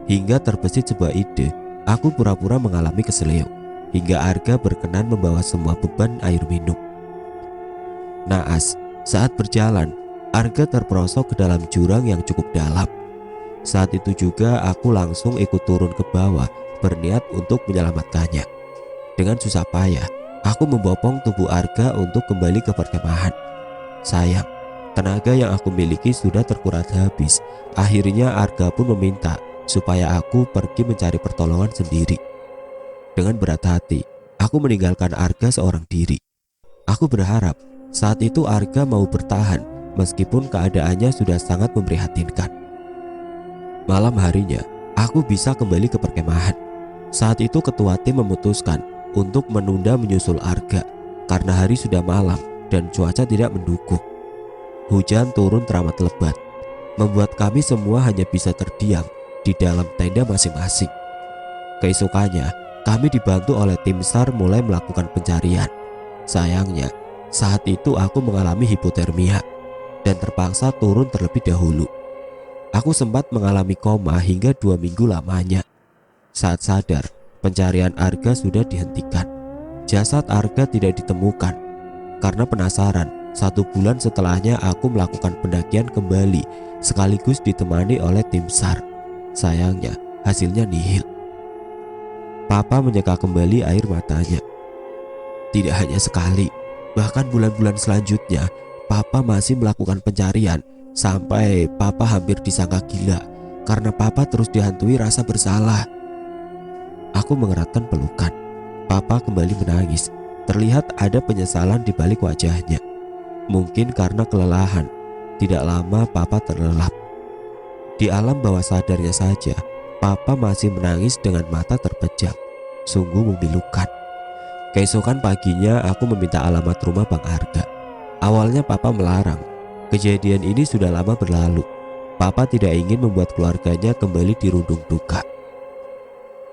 Hingga terbesit sebuah ide, aku pura-pura mengalami keseleo, hingga Arga berkenan membawa semua beban air minum. Naas, saat berjalan, Arga terperosok ke dalam jurang yang cukup dalam. Saat itu juga aku langsung ikut turun ke bawah, berniat untuk menyelamatkannya. Dengan susah payah, aku membopong tubuh Arga untuk kembali ke perkemahan. Sayang, tenaga yang aku miliki sudah terkuras habis. Akhirnya Arga pun meminta supaya aku pergi mencari pertolongan sendiri. Dengan berat hati, aku meninggalkan Arga seorang diri. Aku berharap saat itu Arga mau bertahan meskipun keadaannya sudah sangat memprihatinkan. Malam harinya, aku bisa kembali ke perkemahan. Saat itu ketua tim memutuskan untuk menunda menyusul Arga karena hari sudah malam dan cuaca tidak mendukung. Hujan turun teramat lebat, membuat kami semua hanya bisa terdiam di dalam tenda masing-masing. Keesokannya, kami dibantu oleh tim SAR mulai melakukan pencarian. Sayangnya, saat itu aku mengalami hipotermia dan terpaksa turun terlebih dahulu. Aku sempat mengalami koma hingga 2 minggu lamanya. Saat sadar, pencarian Arga sudah dihentikan. Jasad Arga tidak ditemukan. Karena penasaran, 1 bulan setelahnya aku melakukan pendakian kembali sekaligus ditemani oleh tim SAR. Sayangnya, hasilnya nihil. Papa menyeka kembali air matanya. Tidak hanya sekali, bahkan bulan-bulan selanjutnya, Papa masih melakukan pencarian sampai Papa hampir disangka gila karena Papa terus dihantui rasa bersalah. Aku mengeratkan pelukan. Papa kembali menangis. Terlihat ada penyesalan di balik wajahnya. Mungkin karena kelelahan. Tidak lama Papa terlelap. Di alam bawah sadarnya saja, Papa masih menangis dengan mata terpejam. Sungguh memilukan. Keesokan paginya aku meminta alamat rumah Bang Arga. Awalnya Papa melarang. Kejadian ini sudah lama berlalu. Papa tidak ingin membuat keluarganya kembali dirundung duka.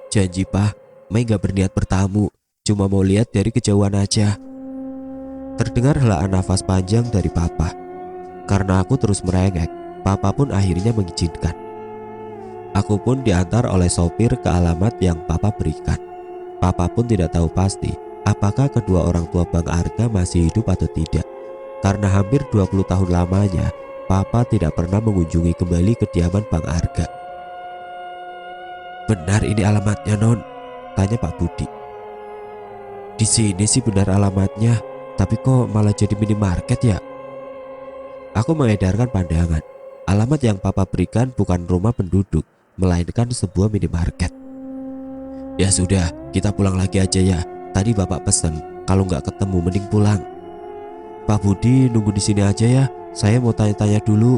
Janji Pak, Mei gak berniat bertamu, cuma mau lihat dari kejauhan aja. Terdengar helaan nafas panjang dari Papa. Karena aku terus merengek, Papa pun akhirnya mengizinkan. Aku pun diantar oleh sopir ke alamat yang Papa berikan. Papa pun tidak tahu pasti apakah kedua orang tua Bang Arga masih hidup atau tidak. Karena hampir 20 tahun lamanya, Papa tidak pernah mengunjungi kembali kediaman Bang Arga. Benar ini alamatnya, Non? Tanya Pak Budi. Di sini sih benar alamatnya, tapi kok malah jadi minimarket ya? Aku mengedarkan pandangan. Alamat yang Papa berikan bukan rumah penduduk, melainkan sebuah minimarket. Ya sudah, kita pulang lagi aja ya. Tadi Bapak pesan, kalau nggak ketemu mending pulang. Pak Budi nunggu di sini aja ya, saya mau tanya-tanya dulu.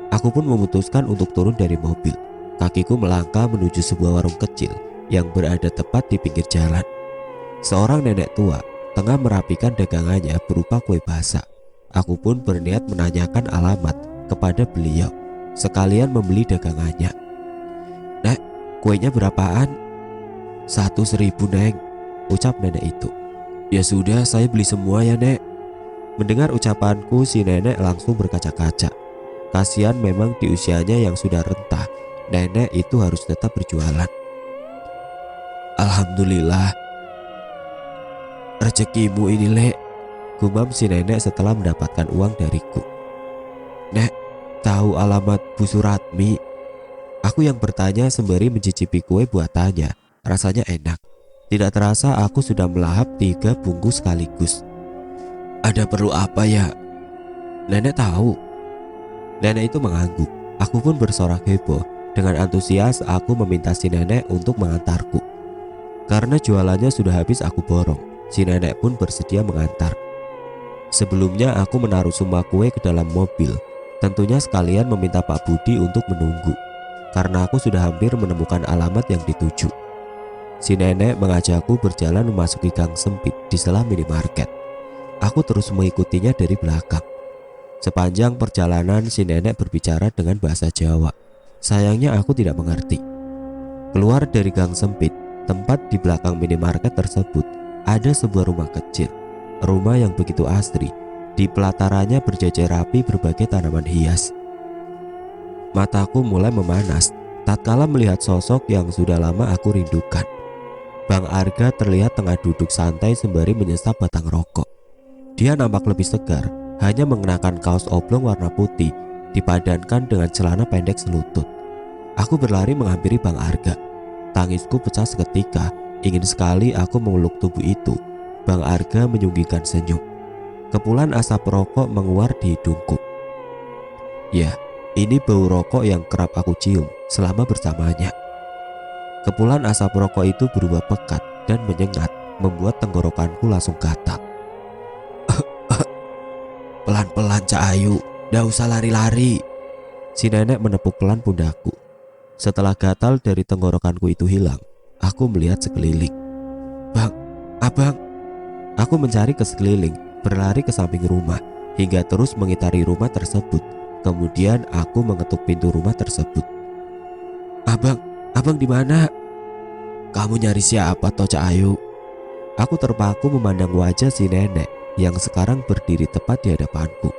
Aku pun memutuskan untuk turun dari mobil. Kakiku melangkah menuju sebuah warung kecil yang berada tepat di pinggir jalan. Seorang nenek tua tengah merapikan dagangannya berupa kue basah. Aku pun berniat menanyakan alamat kepada beliau, sekalian membeli dagangannya. Nek, kuenya berapaan? 1.000 Neng, ucap nenek itu. Ya sudah, saya beli semua ya Nek. Mendengar ucapanku, si nenek langsung berkaca-kaca. Kasihan memang di usianya yang sudah rentah, nenek itu harus tetap berjualan. Alhamdulillah, rezekimu ini Lek, gumam si nenek setelah mendapatkan uang dariku. Nek, tahu alamat Bu Suratmi? Aku yang bertanya sembari mencicipi kue buatannya. Rasanya enak. Tidak terasa aku sudah melahap 3 bungkus sekaligus. Ada perlu apa ya? Nenek tahu. Nenek itu mengangguk. Aku pun bersorak heboh. Dengan antusias aku meminta si nenek untuk mengantarku. Karena jualannya sudah habis aku borong, si nenek pun bersedia mengantar. Sebelumnya aku menaruh semua kue ke dalam mobil. Tentunya sekalian meminta Pak Budi untuk menunggu, karena aku sudah hampir menemukan alamat yang dituju. Si nenek mengajakku berjalan memasuki gang sempit di sela minimarket. Aku terus mengikutinya dari belakang. Sepanjang perjalanan si nenek berbicara dengan bahasa Jawa. Sayangnya aku tidak mengerti. Keluar dari gang sempit, tempat di belakang minimarket tersebut ada sebuah rumah kecil. Rumah yang begitu asri. Di pelatarannya berjajar rapi berbagai tanaman hias. Mataku mulai memanas tatkala melihat sosok yang sudah lama aku rindukan. Bang Arga terlihat tengah duduk santai sembari menyesap batang rokok. Dia nampak lebih segar, hanya mengenakan kaos oblong warna putih dipadankan dengan celana pendek selutut. Aku berlari menghampiri Bang Arga. Tangisku pecah seketika, ingin sekali aku memeluk tubuh itu. Bang Arga menyunggihkan senyum. Kepulan asap rokok menguar di hidungku. Ya, Ini bau rokok yang kerap aku cium selama bersamanya. Kepulan asap rokok itu berubah pekat dan menyengat, membuat tenggorokanku langsung gatal. Pelan-pelan Cak Ayu, ndak usah lari-lari. Si nenek menepuk pelan pundakku. Setelah gatal dari tenggorokanku itu hilang, aku melihat sekeliling. Bang, abang. Aku mencari ke sekeliling, berlari ke samping rumah, hingga terus mengitari rumah tersebut. Kemudian aku mengetuk pintu rumah tersebut. Abang di mana? Kamu nyari siapa toh Cak Ayu? Aku terpaku memandang wajah si nenek yang sekarang berdiri tepat di hadapanku.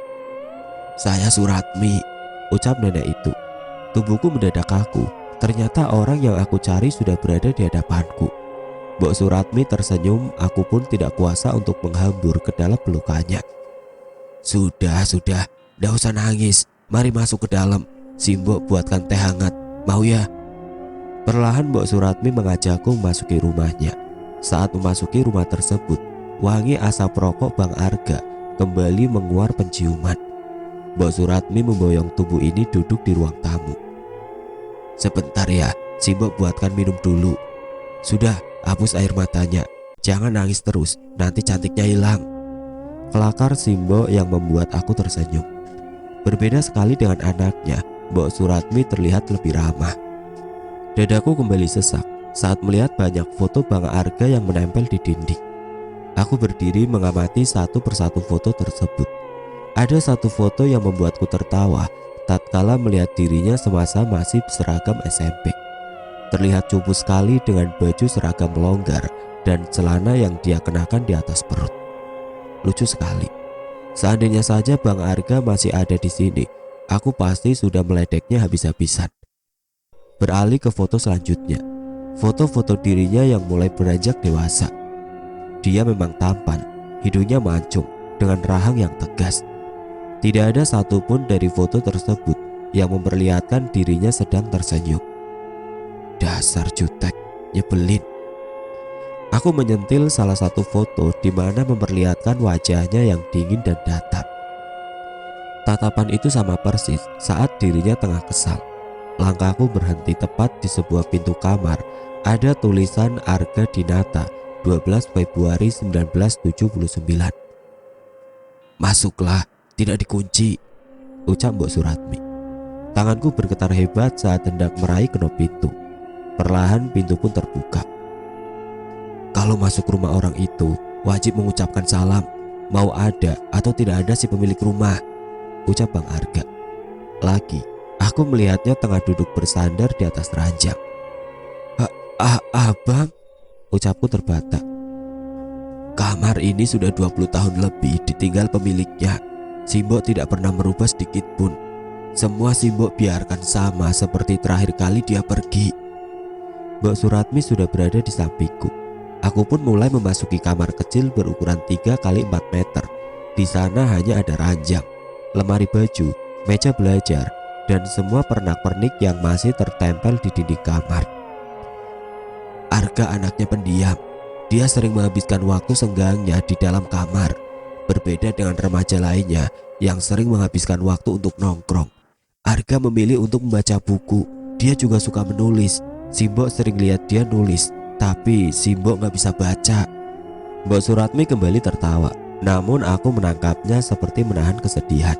Saya Suratmi, ucap nenek itu. Tubuhku mendadak kaku. Ternyata orang yang aku cari sudah berada di hadapanku. Mbok Suratmi tersenyum, aku pun tidak kuasa untuk menghambur ke dalam pelukannya. Sudah, ndak usah nangis. Mari masuk ke dalam. Si Mbok buatkan teh hangat. Mau ya? Perlahan Mbok Suratmi mengajakku memasuki rumahnya. Saat memasuki rumah tersebut, wangi asap rokok Bang Arga kembali menguar penciuman. Mbok Suratmi memboyong tubuh ini duduk di ruang tamu. Sebentar ya, si Mbok buatkan minum dulu. Sudah, hapus air matanya. Jangan nangis terus, nanti cantiknya hilang. Kelakar si Mbok yang membuat aku tersenyum. Berbeda sekali dengan anaknya, Mbok Suratmi terlihat lebih ramah. Dadaku kembali sesak saat melihat banyak foto Bang Arga yang menempel di dinding. Aku berdiri mengamati satu persatu foto tersebut. Ada satu foto yang membuatku tertawa tatkala melihat dirinya semasa masih seragam SMP. Terlihat cupu sekali dengan baju seragam longgar dan celana yang dia kenakan di atas perut. Lucu sekali. Seandainya saja Bang Arga masih ada di sini, aku pasti sudah meledeknya habis-habisan. Beralih ke foto selanjutnya. Foto-foto dirinya yang mulai beranjak dewasa. Dia memang tampan, hidungnya mancung dengan rahang yang tegas. Tidak ada satupun dari foto tersebut yang memperlihatkan dirinya sedang tersenyum. Dasar jutek, nyebelin. Aku menyentil salah satu foto di mana memperlihatkan wajahnya yang dingin dan datar. Tatapan itu sama persis saat dirinya tengah kesal. Langkahku berhenti tepat di sebuah pintu kamar. Ada tulisan Arga Dinata 12 Februari 1979. Masuklah, tidak dikunci, ucap Mbok Suratmi. Tanganku bergetar hebat saat hendak meraih knop pintu. Perlahan pintu pun terbuka. Kalau masuk rumah orang itu, wajib mengucapkan salam, mau ada atau tidak ada si pemilik rumah, ucap Bang Arga. Lagi, aku melihatnya tengah duduk bersandar di atas ranjang. Abang, ucapku terbata. Kamar ini sudah 20 tahun lebih ditinggal pemiliknya. Simbok tidak pernah merubah sedikit pun. Semua Simbok biarkan sama seperti terakhir kali dia pergi. Mbok Suratmi sudah berada di sampingku. Aku pun mulai memasuki kamar kecil berukuran 3 kali 4 meter. Di sana hanya ada ranjang, lemari baju, meja belajar, dan semua pernak-pernik yang masih tertempel di dinding kamar. Arga anaknya pendiam. Dia sering menghabiskan waktu senggangnya di dalam kamar. Berbeda dengan remaja lainnya yang sering menghabiskan waktu untuk nongkrong. Arga memilih untuk membaca buku. Dia juga suka menulis. Simbok sering lihat dia nulis, tapi Simbok gak bisa baca. Mbok Suratmi kembali tertawa. Namun aku menangkapnya seperti menahan kesedihan.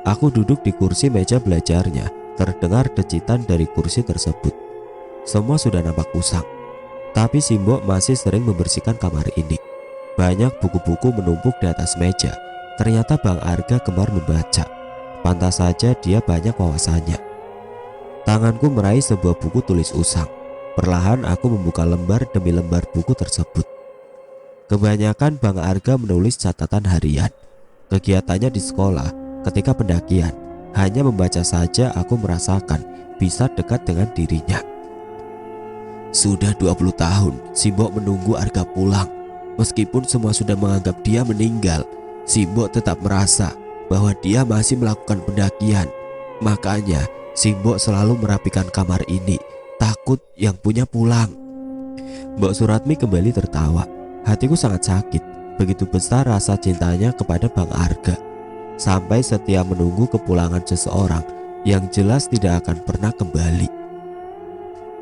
Aku duduk di kursi meja belajarnya. Terdengar decitan dari kursi tersebut. Semua sudah nampak usang. Tapi Simbok masih sering membersihkan kamar ini. Banyak buku-buku menumpuk di atas meja. Ternyata Bang Arga gemar membaca. Pantas saja dia banyak wawasannya. Tanganku meraih sebuah buku tulis usang. Perlahan aku membuka lembar demi lembar buku tersebut. Kebanyakan Bang Arga menulis catatan harian. Kegiatannya di sekolah, ketika pendakian. Hanya membaca saja aku merasakan bisa dekat dengan dirinya. Sudah 20 tahun Simbok menunggu Arga pulang. Meskipun semua sudah menganggap dia meninggal, Simbok tetap merasa bahwa dia masih melakukan pendakian. Makanya Simbok selalu merapikan kamar ini, takut yang punya pulang. Mbok Suratmi kembali tertawa. Hatiku sangat sakit. Begitu besar rasa cintanya kepada Bang Arga. Sampai setia menunggu kepulangan seseorang yang jelas tidak akan pernah kembali.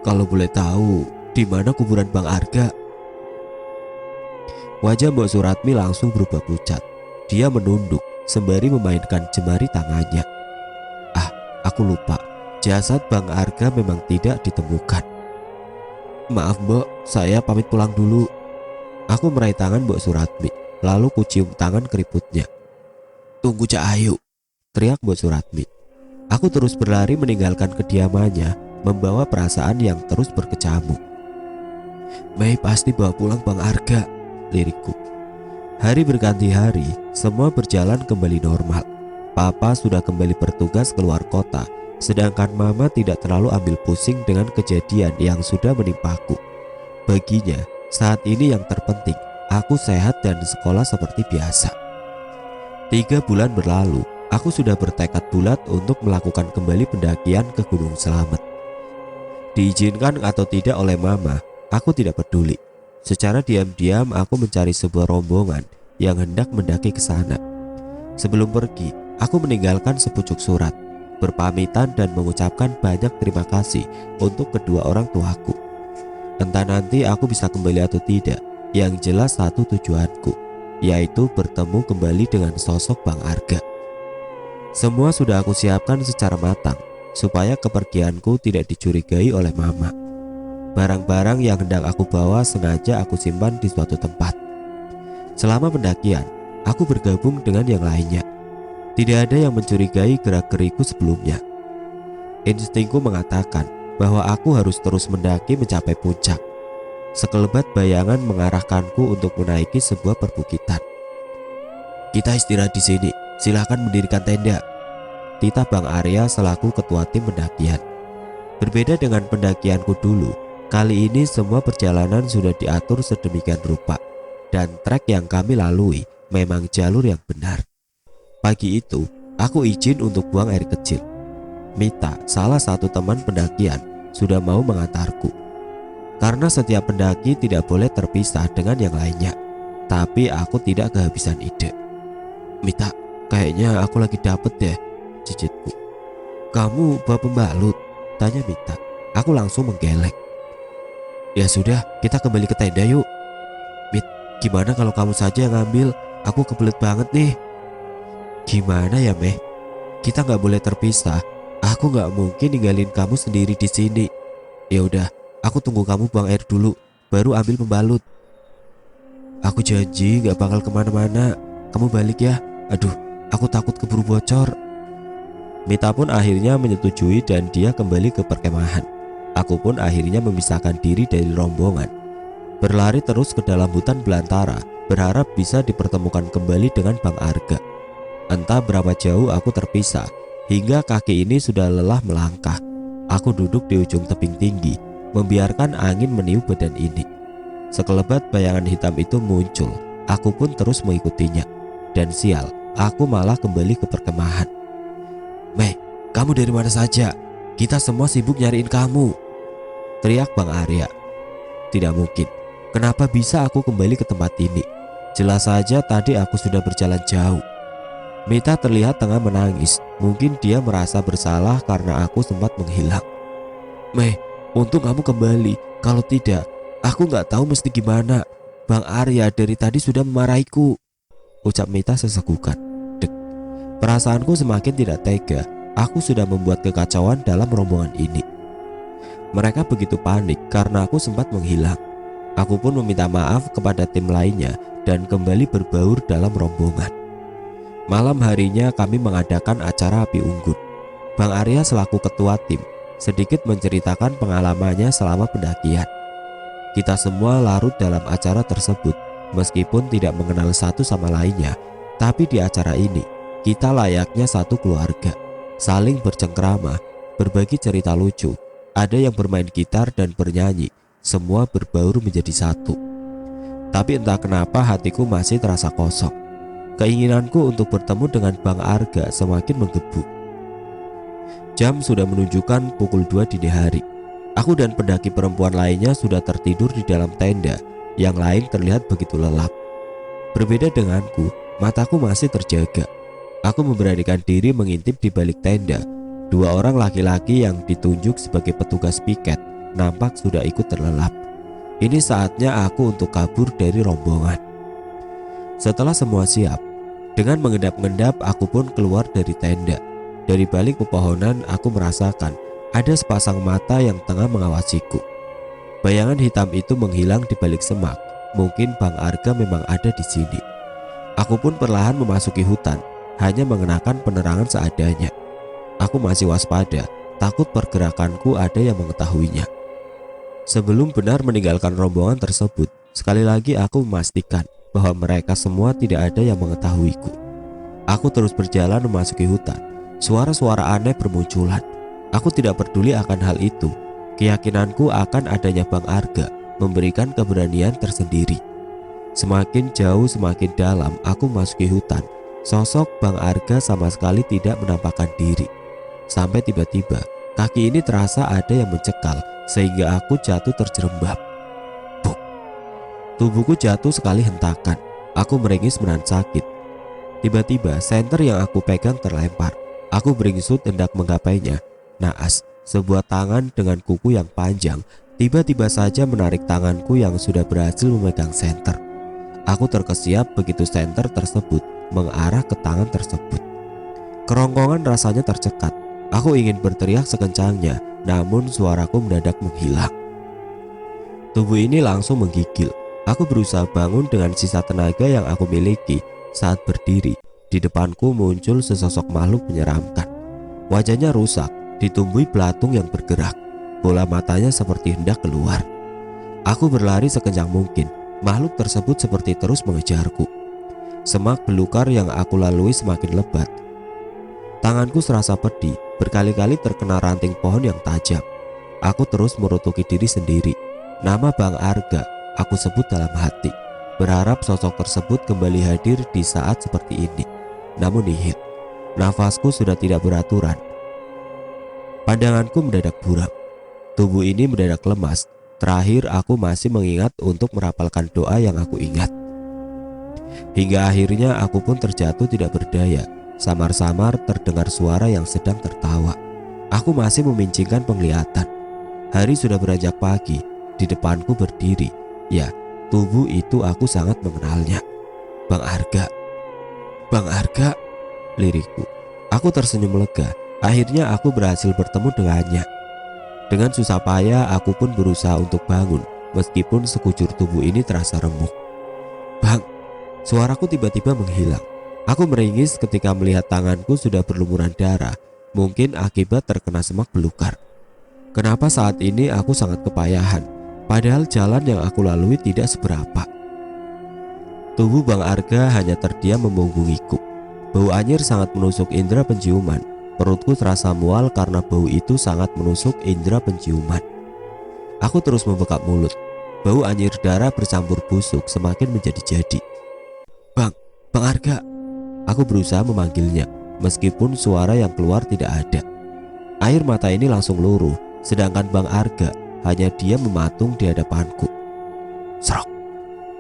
Kalau boleh tahu, di mana kuburan Bang Arga? Wajah Mbok Suratmi langsung berubah pucat. Dia menunduk sembari memainkan jemari tangannya. Ah, aku lupa. Jasad Bang Arga memang tidak ditemukan. Maaf Mbok, saya pamit pulang dulu. Aku meraih tangan Mbok Suratmi, lalu kucium tangan keriputnya. Tunggu Cak Ayu, teriak Mbok Suratmi. Aku terus berlari meninggalkan kediamannya, membawa perasaan yang terus berkecamuk. Mei pasti bawa pulang Bang Arga, lirikku. Hari berganti hari, semua berjalan kembali normal. Papa sudah kembali bertugas keluar kota, sedangkan Mama tidak terlalu ambil pusing dengan kejadian yang sudah menimpaku. Baginya, saat ini yang terpenting, aku sehat dan sekolah seperti biasa. 3 bulan berlalu, aku sudah bertekad bulat untuk melakukan kembali pendakian ke Gunung Slamet. Diizinkan atau tidak oleh Mama, aku tidak peduli. Secara diam-diam aku mencari sebuah rombongan yang hendak mendaki ke sana. Sebelum pergi, aku meninggalkan sepucuk surat, berpamitan dan mengucapkan banyak terima kasih untuk kedua orang tuaku. Entah nanti aku bisa kembali atau tidak, yang jelas satu tujuanku, yaitu bertemu kembali dengan sosok Bang Arga. Semua sudah aku siapkan secara matang, supaya kepergianku tidak dicurigai oleh Mama. Barang-barang yang hendak aku bawa sengaja aku simpan di suatu tempat. Selama pendakian, aku bergabung dengan yang lainnya. Tidak ada yang mencurigai gerak-geriku sebelumnya. Instingku mengatakan bahwa aku harus terus mendaki mencapai puncak. Sekelebat bayangan mengarahkanku untuk menaiki sebuah perbukitan. Kita istirahat di sini, silahkan mendirikan tenda, titah Bang Arya selaku ketua tim pendakian. Berbeda dengan pendakianku dulu, kali ini semua perjalanan sudah diatur sedemikian rupa, dan trek yang kami lalui memang jalur yang benar. Pagi itu, aku izin untuk buang air kecil. Mita, salah satu teman pendakian, sudah mau mengantarku. Karena setiap pendaki tidak boleh terpisah dengan yang lainnya. Tapi aku tidak kehabisan ide. Mita, kayaknya aku lagi dapet deh, cicitku. Kamu bawa pembalut? Tanya Mita. Aku langsung menggeleng. Ya sudah, kita kembali ke tenda yuk. Mit, gimana kalau kamu saja yang ngambil? Aku kebelet banget nih. Gimana ya Meh? Kita nggak boleh terpisah. Aku nggak mungkin ninggalin kamu sendiri di sini. Ya udah, aku tunggu kamu buang air dulu, baru ambil pembalut. Aku janji nggak bakal kemana-mana. Kamu balik ya. Aduh, aku takut keburu bocor. Mita pun akhirnya menyetujui dan dia kembali ke perkemahan. Aku pun akhirnya memisahkan diri dari rombongan. Berlari terus ke dalam hutan belantara, berharap bisa dipertemukan kembali dengan Bang Arga. Entah berapa jauh aku terpisah, hingga kaki ini sudah lelah melangkah. Aku duduk di ujung tebing tinggi, membiarkan angin meniup badan ini. Sekelebat bayangan hitam itu muncul, aku pun terus mengikutinya. Dan sial, aku malah kembali ke perkemahan. Mei, kamu dari mana saja? Kita semua sibuk nyariin kamu, teriak Bang Arya. Tidak mungkin, kenapa bisa aku kembali ke tempat ini? Jelas saja tadi aku sudah berjalan jauh. Mita terlihat tengah menangis. Mungkin dia merasa bersalah karena aku sempat menghilang. Mei, untung kamu kembali. Kalau tidak, aku nggak tahu mesti gimana. Bang Arya dari tadi sudah memarahiku, ucap Mita sesegukan. Dek, perasaanku semakin tidak tega. Aku sudah membuat kekacauan dalam rombongan ini. Mereka begitu panik karena aku sempat menghilang. Aku pun meminta maaf kepada tim lainnya dan kembali berbaur dalam rombongan. Malam harinya kami mengadakan acara api unggun. Bang Arya selaku ketua tim sedikit menceritakan pengalamannya selama pendakian. Kita semua larut dalam acara tersebut, meskipun tidak mengenal satu sama lainnya. Tapi di acara ini, kita layaknya satu keluarga, saling bercengkrama, berbagi cerita lucu. Ada yang bermain gitar dan bernyanyi, semua berbaur menjadi satu. Tapi entah kenapa hatiku masih terasa kosong. Keinginanku untuk bertemu dengan Bang Arga semakin menggebu. Jam sudah menunjukkan pukul 2 dini hari. Aku dan pendaki perempuan lainnya sudah tertidur di dalam tenda. Yang lain terlihat begitu lelap. Berbeda denganku, mataku masih terjaga. Aku memberanikan diri mengintip di balik tenda. Dua orang laki-laki yang ditunjuk sebagai petugas piket nampak sudah ikut terlelap. Ini saatnya aku untuk kabur dari rombongan. Setelah semua siap, dengan mengendap-endap aku pun keluar dari tenda. Dari balik pepohonan aku merasakan ada sepasang mata yang tengah mengawasiku. Bayangan hitam itu menghilang di balik semak. Mungkin Bang Arga memang ada di sini. Aku pun perlahan memasuki hutan, hanya mengenakan penerangan seadanya. Aku masih waspada, takut pergerakanku ada yang mengetahuinya. Sebelum benar meninggalkan rombongan tersebut, sekali lagi aku memastikan bahwa mereka semua tidak ada yang mengetahuiku. Aku terus berjalan memasuki hutan. Suara-suara aneh bermunculan. Aku tidak peduli akan hal itu. Keyakinanku akan adanya Bang Arga memberikan keberanian tersendiri. Semakin jauh semakin dalam aku memasuki hutan. Sosok Bang Arga sama sekali tidak menampakkan diri. Sampai tiba-tiba kaki ini terasa ada yang mencekal sehingga aku jatuh terjerembab. Buk. Tubuhku jatuh sekali hentakan. Aku merengis menahan sakit. Tiba-tiba senter yang aku pegang terlempar. Aku beringsut hendak menggapainya. Naas, sebuah tangan dengan kuku yang panjang tiba-tiba saja menarik tanganku yang sudah berhasil memegang senter. Aku terkesiap begitu senter tersebut mengarah ke tangan tersebut. Kerongkongan rasanya tercekat. Aku ingin berteriak sekencangnya, namun suaraku mendadak menghilang. Tubuh ini langsung menggigil. Aku berusaha bangun dengan sisa tenaga yang aku miliki. Saat berdiri, di depanku muncul sesosok makhluk menyeramkan. Wajahnya rusak, ditumbuhi belatung yang bergerak. Bola matanya seperti hendak keluar. Aku berlari sekencang mungkin. Makhluk tersebut seperti terus mengejarku. Semak belukar yang aku lalui semakin lebat. Tanganku serasa pedih, berkali-kali terkena ranting pohon yang tajam. Aku terus merutuki diri sendiri. Nama Bang Arga aku sebut dalam hati, berharap sosok tersebut kembali hadir di saat seperti ini. Namun nihil, nafasku sudah tidak beraturan. Pandanganku mendadak buram. Tubuh ini mendadak lemas. Terakhir aku masih mengingat untuk merapalkan doa yang aku ingat. Hingga akhirnya aku pun terjatuh tidak berdaya. Samar-samar terdengar suara yang sedang tertawa. Aku masih memincingkan penglihatan. Hari sudah beranjak pagi. Di depanku berdiri. Ya, tubuh itu aku sangat mengenalnya. Bang Arga. Bang Arga, lirikku. Aku tersenyum lega. Akhirnya aku berhasil bertemu dengannya. Dengan susah payah aku pun berusaha untuk bangun, meskipun sekujur tubuh ini terasa remuk. Bang, suaraku tiba-tiba menghilang. Aku meringis ketika melihat tanganku sudah berlumuran darah, mungkin akibat terkena semak belukar. Kenapa saat ini aku sangat kepayahan, padahal jalan yang aku lalui tidak seberapa. Tubuh Bang Arga hanya terdiam membungkungiku. Bau anyir sangat menusuk indera penciuman. Perutku terasa mual karena bau itu sangat menusuk indera penciuman. Aku terus membekap mulut. Bau anyir darah bercampur busuk semakin menjadi-jadi. Bang Arga. Aku berusaha memanggilnya, meskipun suara yang keluar tidak ada. Air mata ini langsung luruh, sedangkan Bang Arga hanya diam mematung di hadapanku. Serok.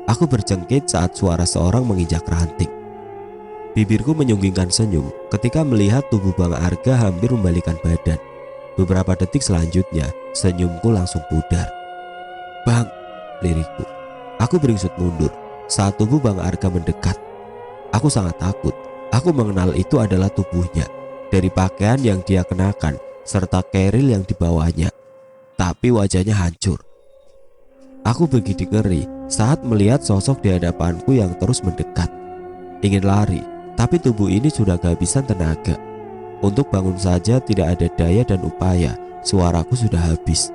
Aku berjengkit saat suara seorang menginjak ranting. Bibirku menyunggingkan senyum ketika melihat tubuh Bang Arga hampir membalikkan badan. Beberapa detik selanjutnya, senyumku langsung pudar. Bang, lirikku. Aku beringsut mundur saat tubuh Bang Arga mendekat. Aku sangat takut. Aku mengenal itu adalah tubuhnya, dari pakaian yang dia kenakan serta keril yang dibawanya. Tapi wajahnya hancur. Aku begitu ngeri saat melihat sosok di hadapanku yang terus mendekat. Ingin lari, tapi tubuh ini sudah kehabisan tenaga. Untuk bangun saja tidak ada daya dan upaya. Suaraku sudah habis.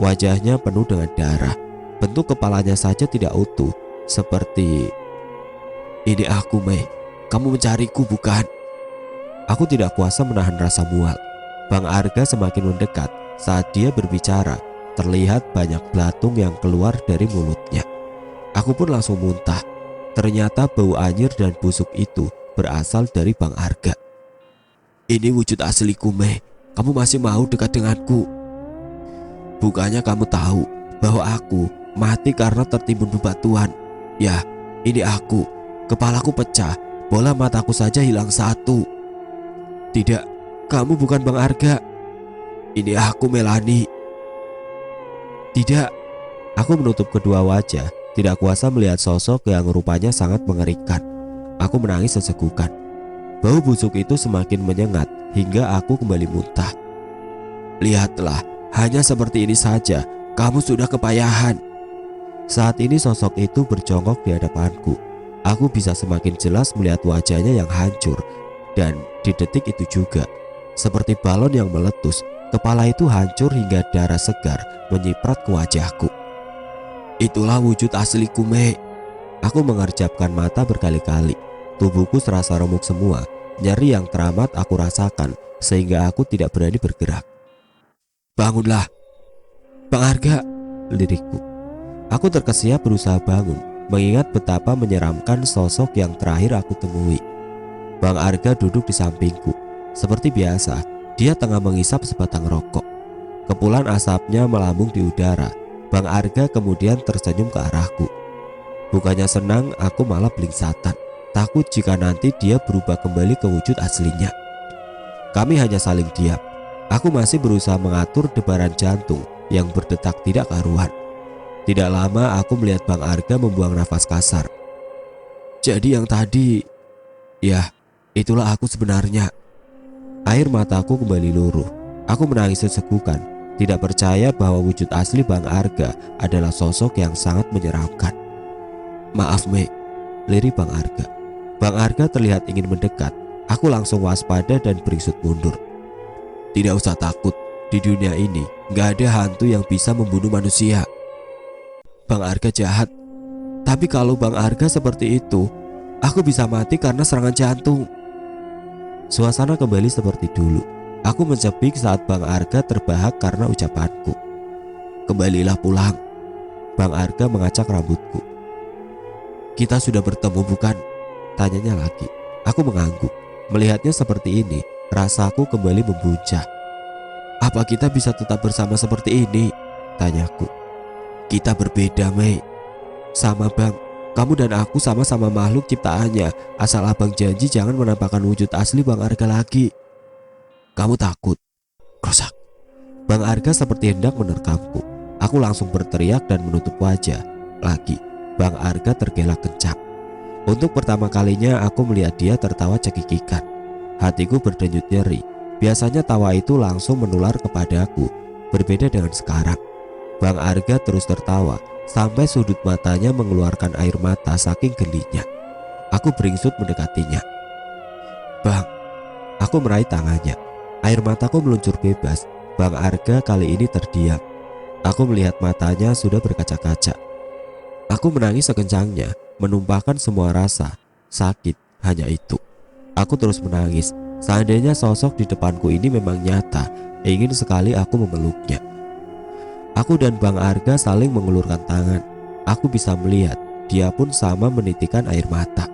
Wajahnya penuh dengan darah. Bentuk kepalanya saja tidak utuh. Seperti... Ini aku, Mei. Kamu mencariku bukan? Aku tidak kuasa menahan rasa mual. Bang Arga semakin mendekat. Saat dia berbicara, terlihat banyak belatung yang keluar dari mulutnya. Aku pun langsung muntah. Ternyata bau anyir dan busuk itu berasal dari Bang Arga. Ini wujud asliku, Mei. Kamu masih mau dekat denganku? Bukannya kamu tahu bahwa aku mati karena tertimbun bebatuan? Ya, ini aku. Kepalaku pecah, bola mataku saja hilang satu. Tidak, Kamu bukan Bang Arga. Ini aku, Melani. Tidak. Aku menutup kedua wajah, tidak kuasa melihat sosok yang rupanya sangat mengerikan. Aku menangis sesegukan. Bau busuk itu semakin menyengat hingga aku kembali muntah. Lihatlah, hanya seperti ini saja, kamu sudah kepayahan. Saat ini sosok itu berjongkok di hadapanku. Aku bisa semakin jelas melihat wajahnya yang hancur. Dan di detik itu juga, seperti balon yang meletus, kepala itu hancur hingga darah segar menyiprat ke wajahku. Itulah wujud asliku, Me. Aku mengerjapkan mata berkali-kali. Tubuhku serasa remuk semua. Nyeri yang teramat aku rasakan sehingga aku tidak berani bergerak. Bangunlah, Bang Arga, lirikku. Aku terkesiap berusaha bangun, mengingat betapa menyeramkan sosok yang terakhir aku temui. Bang Arga duduk di sampingku. Seperti biasa, dia tengah mengisap sebatang rokok. Kepulan asapnya melambung di udara. Bang Arga kemudian tersenyum ke arahku. Bukannya senang, aku malah belingsatan. Takut jika nanti dia berubah kembali ke wujud aslinya. Kami hanya saling diam. Aku masih berusaha mengatur debaran jantung yang berdetak tidak karuan. Tidak lama aku melihat Bang Arga membuang nafas kasar. Jadi yang tadi, ya, itulah aku sebenarnya. Air mataku kembali luruh. Aku menangis sesegukan, tidak percaya bahwa wujud asli Bang Arga adalah sosok yang sangat menyeramkan. Maaf, Me, lirik Bang Arga. Bang Arga terlihat ingin mendekat. Aku langsung waspada dan beringsut mundur. Tidak usah takut, di dunia ini gak ada hantu yang bisa membunuh manusia. Bang Arga jahat. Tapi kalau Bang Arga seperti itu, aku bisa mati karena serangan jantung. Suasana kembali seperti dulu. Aku mencekik saat Bang Arga terbahak karena ucapanku. Kembalilah pulang. Bang Arga mengacak rambutku. Kita sudah bertemu bukan? Tanyanya lagi. Aku mengangguk. Melihatnya seperti ini, rasaku kembali membuncah. Apa kita bisa tetap bersama seperti ini? Tanyaku. Kita berbeda, Mei. Sama, Bang. Kamu dan aku sama-sama makhluk ciptaannya. Asal abang janji jangan menampakkan wujud asli Bang Arga lagi. Kamu takut? Krosak. Bang Arga seperti hendak menerkamku. Aku langsung berteriak dan menutup wajah. Lagi, Bang Arga tergelak kencang. Untuk pertama kalinya aku melihat dia tertawa cekikikan. Hatiku berdenyut nyeri. Biasanya tawa itu langsung menular kepadaku. Berbeda dengan sekarang. Bang Arga terus tertawa sampai sudut matanya mengeluarkan air mata saking gelinya. Aku beringsut mendekatinya. Bang, aku meraih tangannya. Air mataku meluncur bebas. Bang Arga kali ini terdiam. Aku melihat matanya sudah berkaca-kaca. Aku menangis sekencangnya, menumpahkan semua rasa. Sakit, hanya itu. Aku terus menangis. Seandainya sosok di depanku ini memang nyata, ingin sekali aku memeluknya. Aku dan Bang Arga saling mengulurkan tangan. Aku bisa melihat dia pun sama menitikan air mata.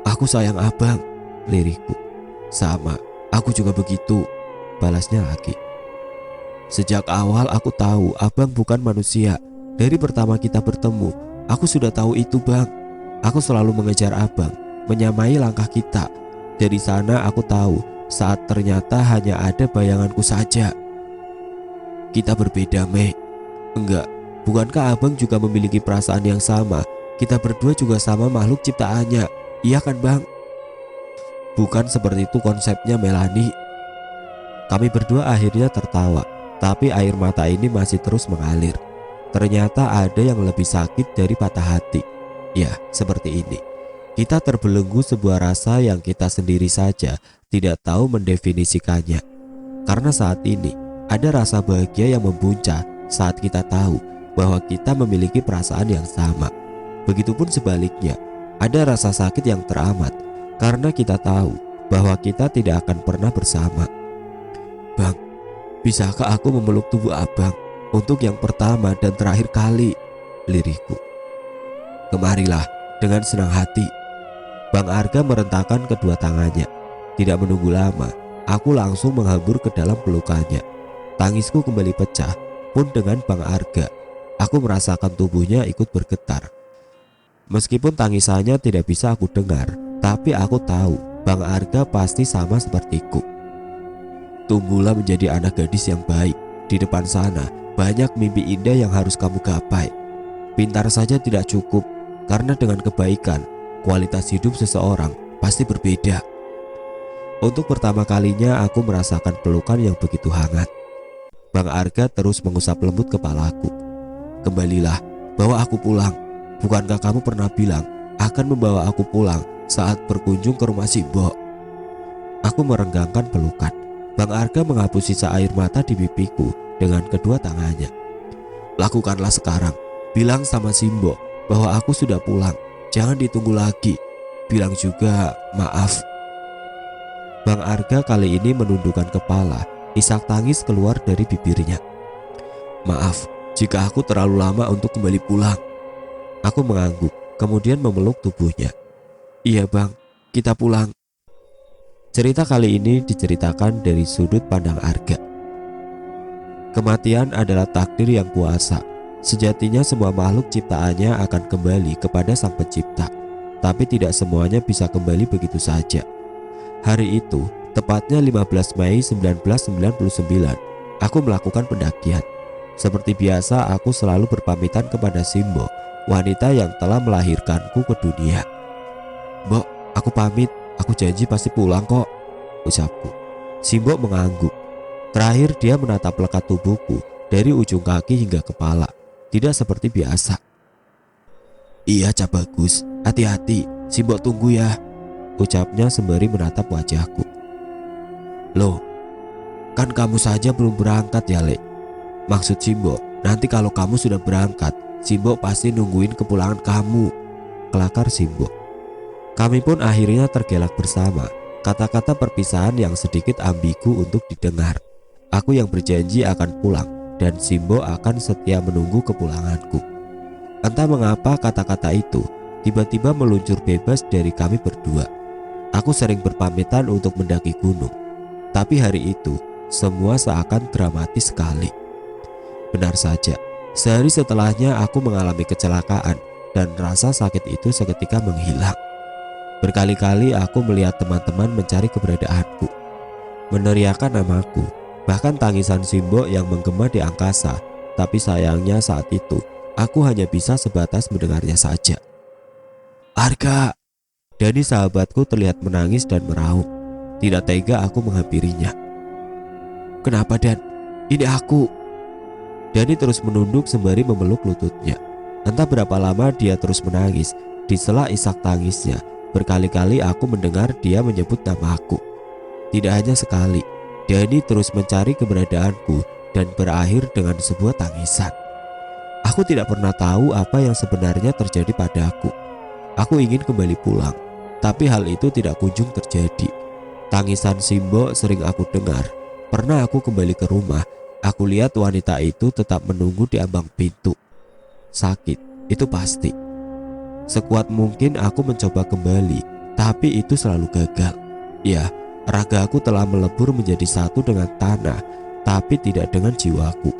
Aku sayang abang, lirikku. Sama, aku juga begitu, balasnya lagi. Sejak awal aku tahu abang bukan manusia. Dari pertama kita bertemu, aku sudah tahu itu, Bang. Aku selalu mengejar abang, menyamai langkah kita. Dari sana aku tahu saat ternyata hanya ada bayanganku saja. Kita berbeda, Mei. Enggak, bukankah abang juga memiliki perasaan yang sama? Kita berdua juga sama makhluk ciptaannya. Iya kan, Bang? Bukan seperti itu konsepnya, Melani. Kami berdua akhirnya tertawa, tapi air mata ini masih terus mengalir. Ternyata ada yang lebih sakit dari patah hati. Ya, seperti ini. Kita terbelenggu sebuah rasa yang kita sendiri saja tidak tahu mendefinisikannya. Karena saat ini ada rasa bahagia yang membuncah saat kita tahu bahwa kita memiliki perasaan yang sama. Begitupun sebaliknya, ada rasa sakit yang teramat karena kita tahu bahwa kita tidak akan pernah bersama. Bang, bisakah aku memeluk tubuh abang untuk yang pertama dan terakhir kali? Lirikku. Kemarilah dengan senang hati. Bang Arga merentakkan kedua tangannya. Tidak menunggu lama, aku langsung menghambur ke dalam pelukannya. Tangisku kembali pecah, pun dengan Bang Arga. Aku merasakan tubuhnya ikut bergetar. Meskipun tangisannya tidak bisa aku dengar, tapi aku tahu Bang Arga pasti sama sepertiku. Tumbuhlah menjadi anak gadis yang baik. Di depan sana banyak mimpi indah yang harus kamu gapai. Pintar saja tidak cukup, karena dengan kebaikan, kualitas hidup seseorang pasti berbeda. Untuk pertama kalinya aku merasakan pelukan yang begitu hangat. Bang Arga terus mengusap lembut kepalaku. Kembalilah, bawa aku pulang. Bukankah kamu pernah bilang akan membawa aku pulang saat berkunjung ke rumah Simbo? Aku merenggangkan pelukan. Bang Arga menghapus sisa air mata di pipiku dengan kedua tangannya. Lakukanlah sekarang. Bilang sama Simbo bahwa aku sudah pulang. Jangan ditunggu lagi. Bilang juga maaf. Bang Arga kali ini menundukkan kepala. Isak tangis keluar dari bibirnya. Maaf jika aku terlalu lama untuk kembali pulang. Aku mengangguk, kemudian memeluk tubuhnya. Iya bang, kita pulang. Cerita kali ini diceritakan dari sudut pandang Arga. Kematian adalah takdir yang kuasa. Sejatinya semua makhluk ciptaannya akan kembali kepada Sang Pencipta. Tapi tidak semuanya bisa kembali begitu saja. Hari itu, tepatnya 15 Mei 1999, aku melakukan pendakian. Seperti biasa, aku selalu berpamitan kepada Simbo, wanita yang telah melahirkanku ke dunia. Mbok, aku pamit. Aku janji pasti pulang kok, ucapku. Simbo mengangguk. Terakhir dia menatap lekat tubuhku dari ujung kaki hingga kepala. Tidak seperti biasa. Iya Cap Bagus, hati-hati. Simbo tunggu ya, ucapnya sembari menatap wajahku. Loh, kan kamu saja belum berangkat ya Lek. Maksud Simbo, nanti kalau kamu sudah berangkat, Simbo pasti nungguin kepulangan kamu, kelakar Simbo. Kami pun akhirnya tergelak bersama. Kata-kata perpisahan yang sedikit ambigu untuk didengar. Aku yang berjanji akan pulang dan Simbo akan setia menunggu kepulanganku. Entah mengapa kata-kata itu tiba-tiba meluncur bebas dari kami berdua. Aku sering berpamitan untuk mendaki gunung, tapi hari itu semua seakan dramatis sekali. Benar saja, sehari setelahnya aku mengalami kecelakaan dan rasa sakit itu seketika menghilang. Berkali-kali aku melihat teman-teman mencari keberadaanku, meneriakkan namaku, bahkan tangisan Simbo yang menggema di angkasa. Tapi sayangnya saat itu aku hanya bisa sebatas mendengarnya saja. Arga, Dani sahabatku terlihat menangis dan meraung. Tidak tega aku menghampirinya. Kenapa Dan? Ini aku. Dani terus menunduk sembari memeluk lututnya. Entah berapa lama dia terus menangis. Di sela isak tangisnya, berkali-kali aku mendengar dia menyebut namaku. Tidak hanya sekali, Dani terus mencari keberadaanku dan berakhir dengan sebuah tangisan. Aku tidak pernah tahu apa yang sebenarnya terjadi padaku. Aku ingin kembali pulang, tapi hal itu tidak kunjung terjadi. Tangisan Simbo sering aku dengar. Pernah aku kembali ke rumah, aku lihat wanita itu tetap menunggu di ambang pintu. Sakit, itu pasti. Sekuat mungkin aku mencoba kembali, tapi itu selalu gagal. Ya, ragaku telah melebur menjadi satu dengan tanah, tapi tidak dengan jiwaku.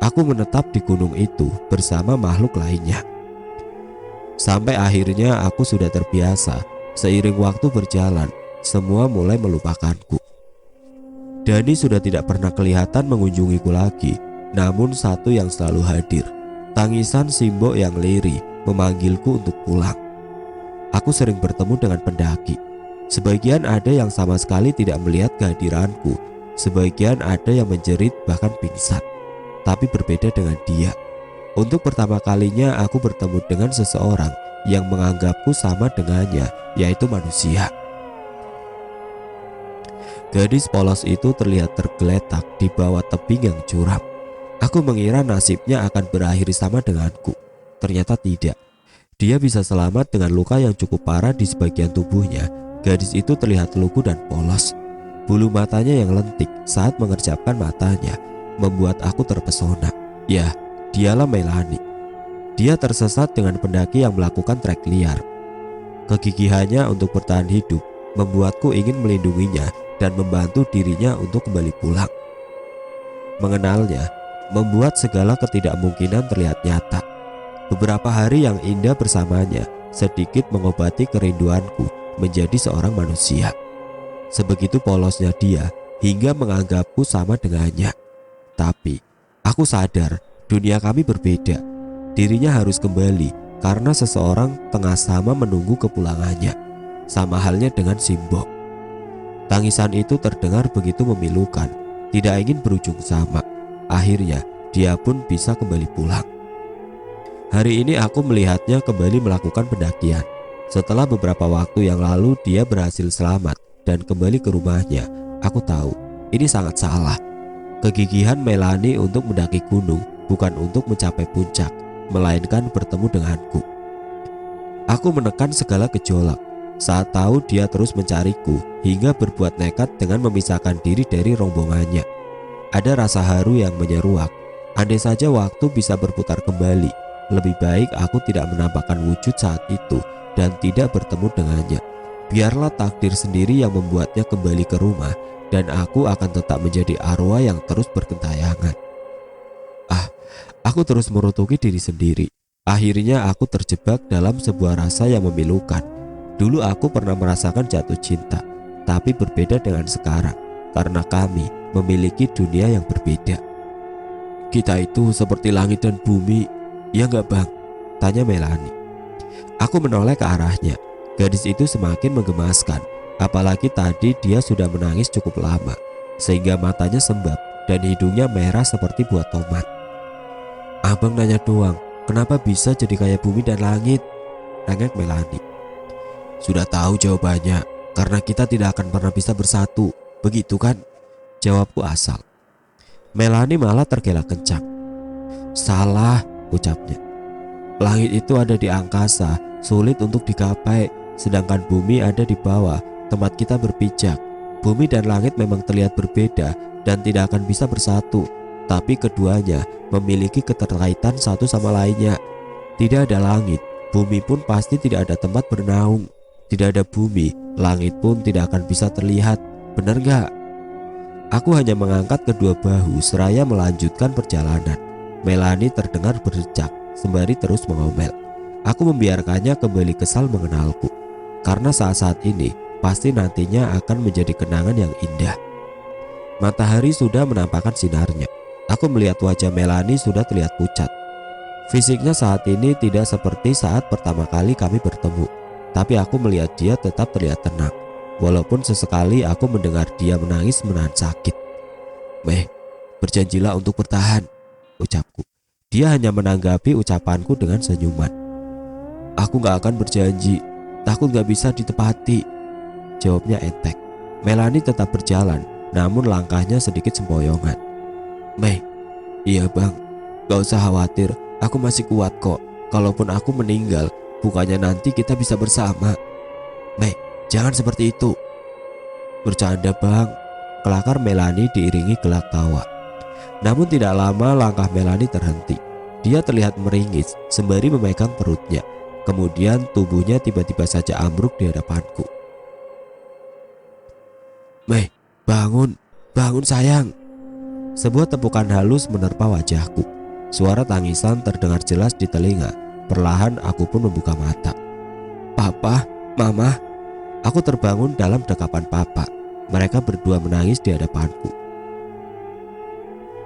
Aku menetap di gunung itu bersama makhluk lainnya. Sampai akhirnya aku sudah terbiasa. Seiring waktu berjalan, semua mulai melupakanku. Dani sudah tidak pernah kelihatan mengunjungiku lagi. Namun satu yang selalu hadir, tangisan Simbo yang lirih memanggilku untuk pulang. Aku sering bertemu dengan pendaki. Sebagian ada yang sama sekali tidak melihat kehadiranku. Sebagian ada yang menjerit bahkan pingsan. Tapi berbeda dengan dia. Untuk pertama kalinya aku bertemu dengan seseorang yang menganggapku sama dengannya, yaitu manusia. Gadis polos itu terlihat tergeletak di bawah tebing yang curam. Aku mengira nasibnya akan berakhir sama denganku. Ternyata tidak. Dia bisa selamat dengan luka yang cukup parah di sebagian tubuhnya. Gadis itu terlihat lugu dan polos. Bulu matanya yang lentik saat mengerjapkan matanya membuat aku terpesona. Ya, dialah Melani. Dia tersesat dengan pendaki yang melakukan trek liar. Kegigihannya untuk bertahan hidup membuatku ingin melindunginya dan membantu dirinya untuk kembali pulang. Mengenalnya membuat segala ketidakmungkinan terlihat nyata. Beberapa hari yang indah bersamanya sedikit mengobati kerinduanku menjadi seorang manusia. Sebegitu polosnya dia hingga menganggapku sama dengannya. Tapi aku sadar dunia kami berbeda. Dirinya harus kembali karena seseorang tengah sama menunggu kepulangannya. Sama halnya dengan Simbok. Tangisan itu terdengar begitu memilukan, tidak ingin berujung sama. Akhirnya dia pun bisa kembali pulang. Hari ini aku melihatnya kembali melakukan pendakian. Setelah beberapa waktu yang lalu dia berhasil selamat dan kembali ke rumahnya. Aku tahu ini sangat salah. Kegigihan Melanie untuk mendaki gunung bukan untuk mencapai puncak, melainkan bertemu denganku. Aku menekan segala gejolak saat tahu dia terus mencariku hingga berbuat nekat dengan memisahkan diri dari rombongannya. Ada rasa haru yang menyeruak. Andai saja waktu bisa berputar kembali, lebih baik aku tidak menampakkan wujud saat itu dan tidak bertemu dengannya. Biarlah takdir sendiri yang membuatnya kembali ke rumah, dan aku akan tetap menjadi arwah yang terus bergentayangan. Aku terus merutuki diri sendiri. Akhirnya aku terjebak dalam sebuah rasa yang memilukan. Dulu aku pernah merasakan jatuh cinta, tapi berbeda dengan sekarang, karena kami memiliki dunia yang berbeda. Kita itu seperti langit dan bumi, ya nggak bang? Tanya Melanie. Aku menoleh ke arahnya. Gadis itu semakin menggemaskan, apalagi tadi dia sudah menangis cukup lama, sehingga matanya sembab dan hidungnya merah seperti buah tomat. Abang nanya doang, kenapa bisa jadi kayak bumi dan langit? Rengek Melanie. Sudah tahu jawabannya, karena kita tidak akan pernah bisa bersatu, begitu kan? Jawabku asal. Melanie malah tergelak kencang. Salah, ucapnya. Langit itu ada di angkasa, sulit untuk digapai, sedangkan bumi ada di bawah, tempat kita berpijak. Bumi dan langit memang terlihat berbeda dan tidak akan bisa bersatu, tapi keduanya memiliki keterkaitan satu sama lainnya. Tidak ada langit, bumi pun pasti tidak ada tempat bernaung. Tidak ada bumi, langit pun tidak akan bisa terlihat. Benar gak? Aku hanya mengangkat kedua bahu seraya melanjutkan perjalanan. Melanie terdengar berdecak sembari terus mengomel. Aku membiarkannya kembali kesal mengenalku, karena saat-saat ini pasti nantinya akan menjadi kenangan yang indah. Matahari sudah menampakkan sinarnya. Aku melihat wajah Melanie sudah terlihat pucat. Fisiknya saat ini tidak seperti saat pertama kali kami bertemu, tapi aku melihat dia tetap terlihat tenang. Walaupun sesekali aku mendengar dia menangis menahan sakit. Meh, berjanjilah untuk bertahan, ucapku. Dia hanya menanggapi ucapanku dengan senyuman. Aku gak akan berjanji, takut gak bisa ditepati, jawabnya enteng. Melanie tetap berjalan, namun langkahnya sedikit sempoyongan. Meh, iya bang, gak usah khawatir, aku masih kuat kok. Kalaupun aku meninggal, bukannya nanti kita bisa bersama. Meh, jangan seperti itu. Bercanda bang, kelakar Melanie diiringi gelak tawa. Namun tidak lama langkah Melanie terhenti. Dia terlihat meringis sembari memegang perutnya. Kemudian tubuhnya tiba-tiba saja ambruk di hadapanku. Meh, bangun, bangun sayang. Sebuah tepukan halus menerpa wajahku. Suara tangisan terdengar jelas di telinga. Perlahan aku pun membuka mata. Papa, Mama. Aku terbangun dalam dekapan papa. Mereka berdua menangis di hadapanku.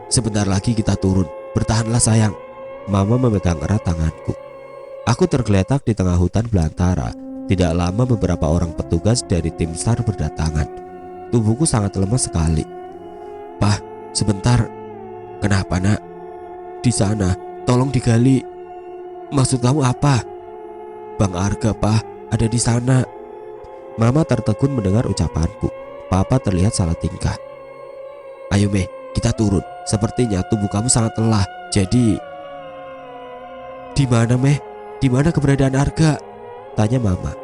Sebentar lagi kita turun, bertahanlah sayang. Mama memegang erat tanganku. Aku tergeletak di tengah hutan belantara. Tidak lama beberapa orang petugas dari tim SAR berdatangan. Tubuhku sangat lemah sekali. Pah, sebentar. Kenapa nak? Di sana, tolong digali. Maksud kamu apa? Bang Arga, Pah, ada di sana. Mama tertegun mendengar ucapanku. Papa terlihat salah tingkah. Ayo Meh, kita turun. Sepertinya tubuh kamu sangat lelah. Jadi, di mana Meh? Di mana keberadaan Arga? Tanya Mama.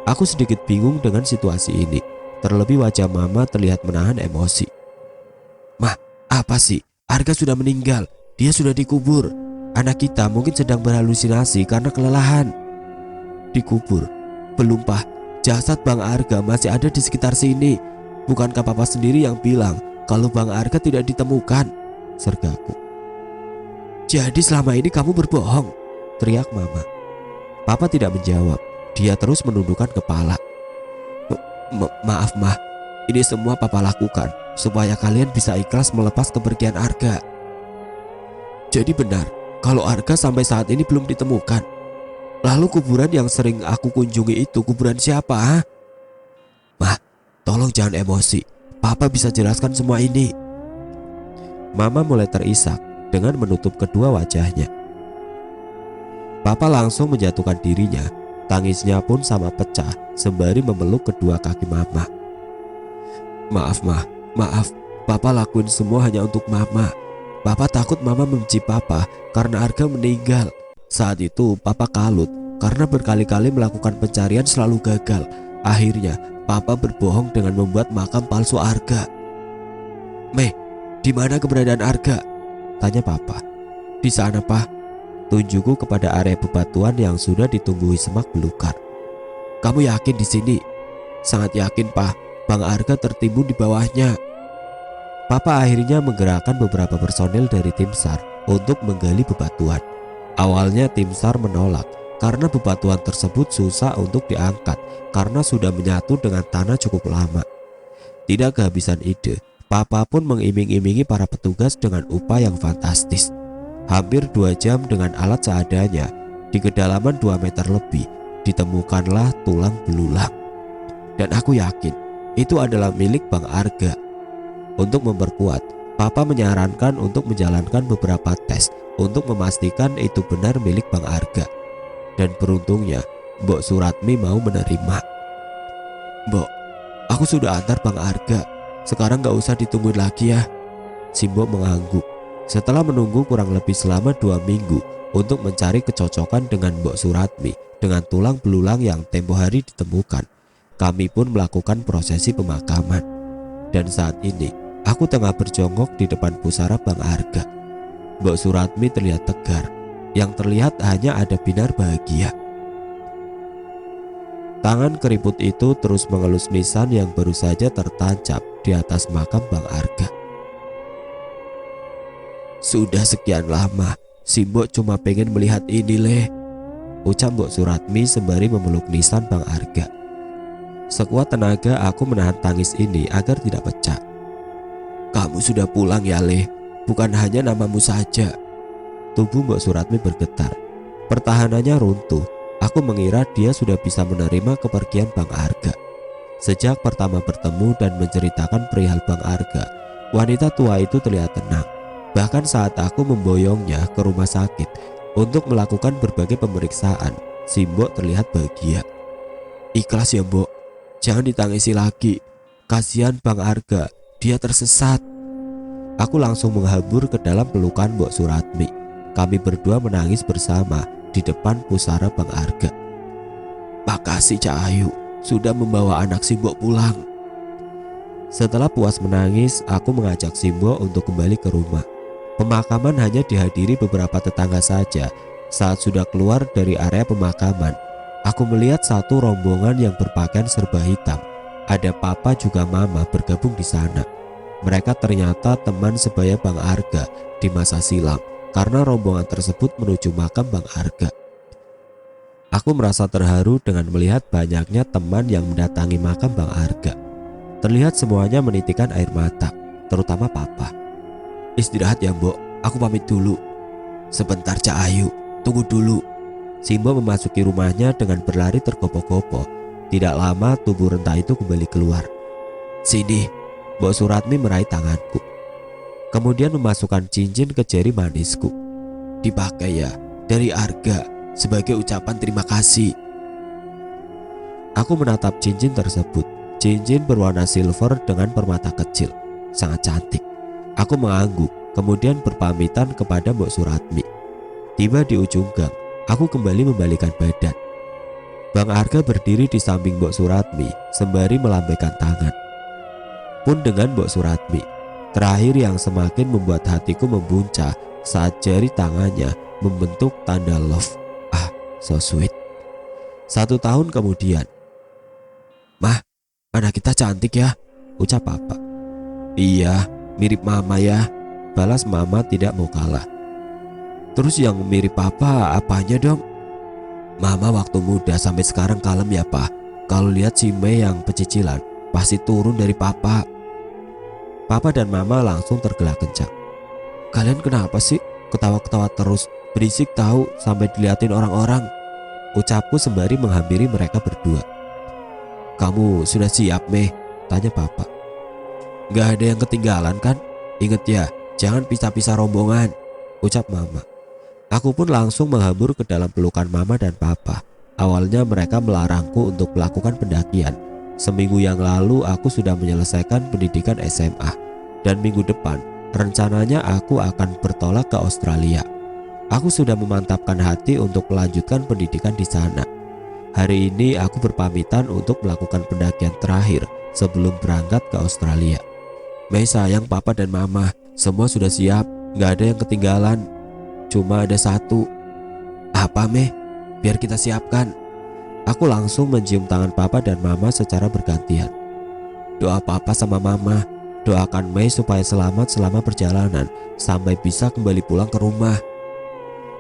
Aku sedikit bingung dengan situasi ini. Terlebih wajah Mama terlihat menahan emosi. Mah, apa sih? Arga sudah meninggal. Dia sudah dikubur. Anak kita mungkin sedang berhalusinasi karena kelelahan. Dikubur? Belum Pah. Jasad Bang Arga masih ada di sekitar sini. Bukankah Papa sendiri yang bilang kalau Bang Arga tidak ditemukan? Sergaku. Jadi selama ini kamu berbohong? Teriak Mama. Papa tidak menjawab. Dia terus menundukkan kepala. Maaf Mah, ini semua Papa lakukan supaya kalian bisa ikhlas melepas kepergian Arga. Jadi benar kalau Arga sampai saat ini belum ditemukan. Lalu kuburan yang sering aku kunjungi itu kuburan siapa? Ha? Mah, tolong jangan emosi. Papa bisa jelaskan semua ini. Mama mulai terisak dengan menutup kedua wajahnya. Papa langsung menjatuhkan dirinya. Tangisnya pun sama pecah sembari memeluk kedua kaki Mama. Maaf Mah, maaf. Papa lakuin semua hanya untuk Mama. Papa takut Mama membenci Papa karena Arga meninggal. Saat itu Papa kalut karena berkali-kali melakukan pencarian selalu gagal. Akhirnya Papa berbohong dengan membuat makam palsu Arga. Meh, di mana keberadaan Arga? Tanya Papa. Di sana, Pak. Tunjukku kepada area bebatuan yang sudah ditumbuhi semak belukar. Kamu yakin di sini? Sangat yakin, Pak. Bang Arga tertimbun di bawahnya. Papa akhirnya menggerakkan beberapa personil dari tim SAR untuk menggali bebatuan. Awalnya tim SAR menolak karena bebatuan tersebut susah untuk diangkat karena sudah menyatu dengan tanah cukup lama. Tidak kehabisan ide, Papa pun mengiming-imingi para petugas dengan upah yang fantastis. Hampir 2 jam dengan alat seadanya, di kedalaman 2 meter lebih, ditemukanlah tulang belulang. Dan aku yakin itu adalah milik Bang Arga. Untuk memperkuat, Papa menyarankan untuk menjalankan beberapa tes untuk memastikan itu benar milik Bang Arga. Dan beruntungnya, Mbok Suratmi mau menerima. Mbok, aku sudah antar Bang Arga. Sekarang gak usah ditungguin lagi ya. Si Mbok mengangguk. Setelah menunggu kurang lebih selama 2 minggu untuk mencari kecocokan dengan Mbok Suratmi dengan tulang belulang yang tempo hari ditemukan, kami pun melakukan prosesi pemakaman. Dan saat ini, aku tengah berjongkok di depan pusara Bang Arga. Mbok Suratmi terlihat tegar, yang terlihat hanya ada binar bahagia. Tangan keriput itu terus mengelus nisan yang baru saja tertancap di atas makam Bang Arga. Sudah sekian lama, si Mbok cuma pengen melihat ini leh, ucap Mbok Suratmi sembari memeluk nisan Bang Arga. Sekuat tenaga aku menahan tangis ini agar tidak pecah. Kamu sudah pulang ya leh, bukan hanya namamu saja. Tubuh Mbok Suratmi bergetar. Pertahanannya runtuh. Aku mengira dia sudah bisa menerima kepergian Bang Arga. Sejak pertama bertemu dan menceritakan perihal Bang Arga, wanita tua itu terlihat tenang. Bahkan saat aku memboyongnya ke rumah sakit untuk melakukan berbagai pemeriksaan, si Mbok terlihat bahagia. Ikhlas ya Mbok, jangan ditangisi lagi. Kasihan Bang Arga, dia tersesat. Aku langsung menghambur ke dalam pelukan Mbok Suratmi. Kami berdua menangis bersama di depan pusara Bang Arga. Makasih Cak Ayu, sudah membawa anak si Mbok pulang. Setelah puas menangis, aku mengajak si Mbok untuk kembali ke rumah. Pemakaman hanya dihadiri beberapa tetangga saja. Saat sudah keluar dari area pemakaman, aku melihat satu rombongan yang berpakaian serba hitam. Ada Papa juga Mama bergabung di sana. Mereka ternyata teman sebaya Bang Arga di masa silam, karena rombongan tersebut menuju makam Bang Arga. Aku merasa terharu dengan melihat banyaknya teman yang mendatangi makam Bang Arga. Terlihat semuanya menitikan air mata, terutama Papa. Istirahat ya Mbok, aku pamit dulu. Sebentar Cak Ayu, tunggu dulu. Si Mbok memasuki rumahnya dengan berlari tergopoh-gopoh. Tidak lama tubuh renta itu kembali keluar. Sini, Mbok Suratmi meraih tanganku. Kemudian memasukkan cincin ke jari manisku. Dipakai ya, dari Arga, sebagai ucapan terima kasih. Aku menatap cincin tersebut. Cincin berwarna silver dengan permata kecil, sangat cantik. Aku mengangguk, kemudian berpamitan kepada Mbok Suratmi. Tiba di ujung gang, aku kembali membalikan badan. Bang Arga berdiri di samping Mbok Suratmi sembari melambaikan tangan. Pun dengan Mbok Suratmi, terakhir yang semakin membuat hatiku membuncah saat jari tangannya membentuk tanda love. Ah, so sweet. 1 tahun kemudian. Mah, anak kita cantik ya, ucap Papa. Iya, mirip Mama ya, balas Mama tidak mau kalah. Terus yang mirip Papa apanya dong? Mama waktu muda sampai sekarang kalem ya Pak. Kalau lihat si Mei yang pecicilan, pasti turun dari Papa. Papa dan Mama langsung tergelak kencang. Kalian kenapa sih? Ketawa-ketawa terus, berisik tahu sampai diliatin orang-orang, ucapku sembari menghampiri mereka berdua. Kamu sudah siap, Meh? Tanya Papa. Gak ada yang ketinggalan kan? Ingat ya, jangan pisah-pisah rombongan, ucap Mama. Aku pun langsung menghambur ke dalam pelukan Mama dan Papa. Awalnya mereka melarangku untuk melakukan pendakian. Seminggu yang lalu aku sudah menyelesaikan pendidikan SMA, dan minggu depan rencananya aku akan bertolak ke Australia. Aku sudah memantapkan hati untuk melanjutkan pendidikan di sana. Hari ini aku berpamitan untuk melakukan pendakian terakhir sebelum berangkat ke Australia. Mei sayang, Papa dan Mama, semua sudah siap, gak ada yang ketinggalan. Cuma ada satu. Apa, Meh? Biar kita siapkan. Aku langsung mencium tangan Papa dan Mama secara bergantian. Doa Papa sama Mama, doakan Mei supaya selamat selama perjalanan sampai bisa kembali pulang ke rumah.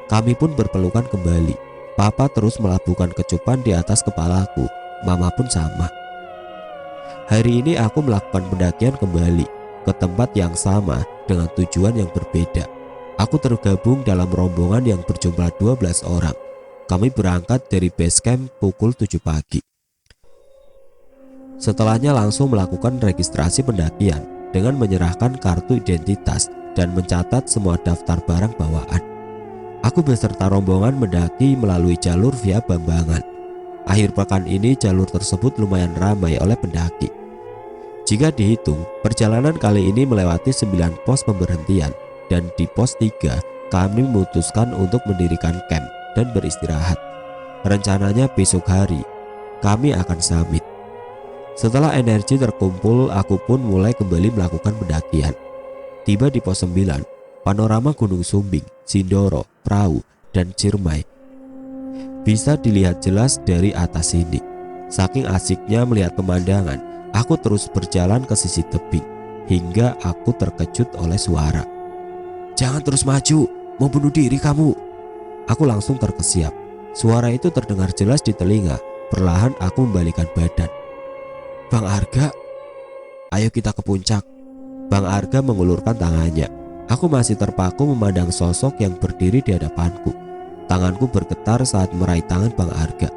Kami pun berpelukan kembali. Papa terus melabuhkan kecupan di atas kepalaku. Mama pun sama. Hari ini aku melakukan pendakian kembali ke tempat yang sama dengan tujuan yang berbeda. Aku tergabung dalam rombongan yang berjumlah 12 orang. Kami berangkat dari base camp pukul 7 pagi. Setelahnya langsung melakukan registrasi pendakian dengan menyerahkan kartu identitas dan mencatat semua daftar barang bawaan. Aku beserta rombongan mendaki melalui jalur via Bambangan. Akhir pekan ini jalur tersebut lumayan ramai oleh pendaki. Jika dihitung, perjalanan kali ini melewati 9 pos pemberhentian, dan di pos 3 kami memutuskan untuk mendirikan camp dan beristirahat. Rencananya besok hari kami akan summit. Setelah energi terkumpul, aku pun mulai kembali melakukan pendakian. Tiba di pos 9, panorama Gunung Sumbing, Sindoro, Prau, dan Ciremai bisa dilihat jelas dari atas sini. Saking asiknya melihat pemandangan, aku terus berjalan ke sisi tebing hingga aku terkejut oleh suara. Jangan terus maju, mau bunuh diri kamu. Aku langsung terkesiap. Suara itu terdengar jelas di telinga. Perlahan aku membalikkan badan. Bang Arga, ayo kita ke puncak. Bang Arga mengulurkan tangannya. Aku masih terpaku memandang sosok yang berdiri di hadapanku. Tanganku bergetar saat meraih tangan Bang Arga.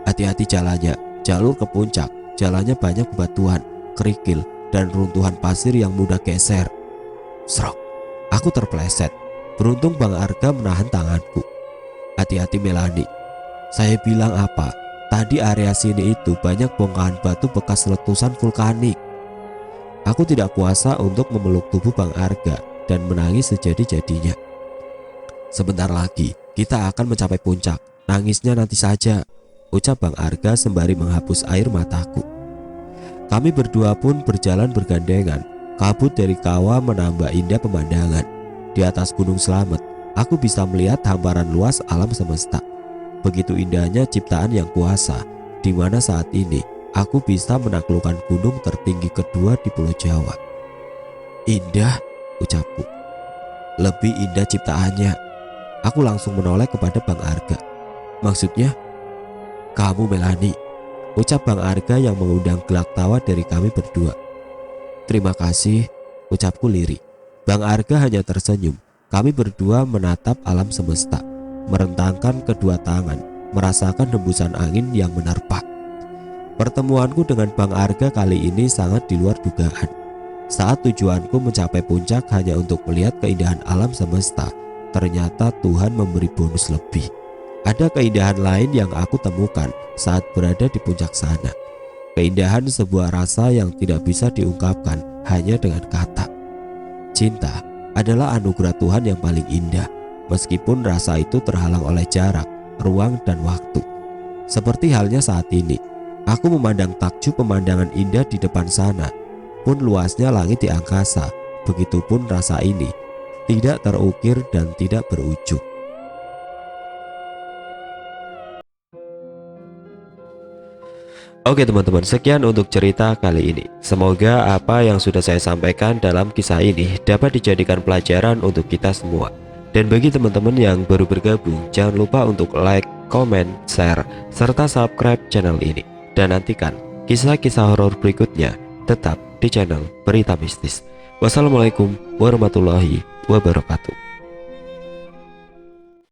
Hati-hati jalannya, jalur ke puncak. Jalannya banyak bebatuan, kerikil, dan runtuhan pasir yang mudah geser. Srok, aku terpeleset. Beruntung Bang Arga menahan tanganku. Hati-hati Melani. Saya bilang apa? Tadi area sini itu banyak bongkahan batu bekas letusan vulkanik. Aku tidak kuasa untuk memeluk tubuh Bang Arga dan menangis sejadi-jadinya. Sebentar lagi kita akan mencapai puncak. Nangisnya nanti saja, ucap Bang Arga sembari menghapus air mataku. Kami berdua pun berjalan bergandengan. Kabut dari kawah menambah indah pemandangan. Di atas Gunung Slamet, aku bisa melihat hamparan luas alam semesta. Begitu indahnya ciptaan yang kuasa, di mana saat ini aku bisa menaklukkan gunung tertinggi kedua di Pulau Jawa. Indah, ucapku. Lebih indah ciptaannya. Aku langsung menoleh kepada Bang Arga. Maksudnya? Kamu Melani, ucap Bang Arga yang mengundang gelak tawa dari kami berdua. Terima kasih, ucapku lirih. Bang Arga hanya tersenyum. Kami berdua menatap alam semesta, merentangkan kedua tangan, merasakan hembusan angin yang menerpa. Pertemuanku dengan Bang Arga kali ini sangat di luar dugaan. Saat tujuanku mencapai puncak hanya untuk melihat keindahan alam semesta, ternyata Tuhan memberi bonus lebih. Ada keindahan lain yang aku temukan saat berada di puncak sana. Keindahan sebuah rasa yang tidak bisa diungkapkan hanya dengan kata. Cinta adalah anugerah Tuhan yang paling indah, meskipun rasa itu terhalang oleh jarak, ruang, dan waktu. Seperti halnya saat ini, aku memandang takjub pemandangan indah di depan sana. Pun luasnya langit di angkasa, begitupun rasa ini, tidak terukir dan tidak berujung. Oke teman-teman, sekian untuk cerita kali ini. Semoga apa yang sudah saya sampaikan dalam kisah ini dapat dijadikan pelajaran untuk kita semua. Dan bagi teman-teman yang baru bergabung, jangan lupa untuk like, comment, share, serta subscribe channel ini. Dan nantikan kisah-kisah horor berikutnya tetap di channel Berita Mistis. Wassalamualaikum warahmatullahi wabarakatuh.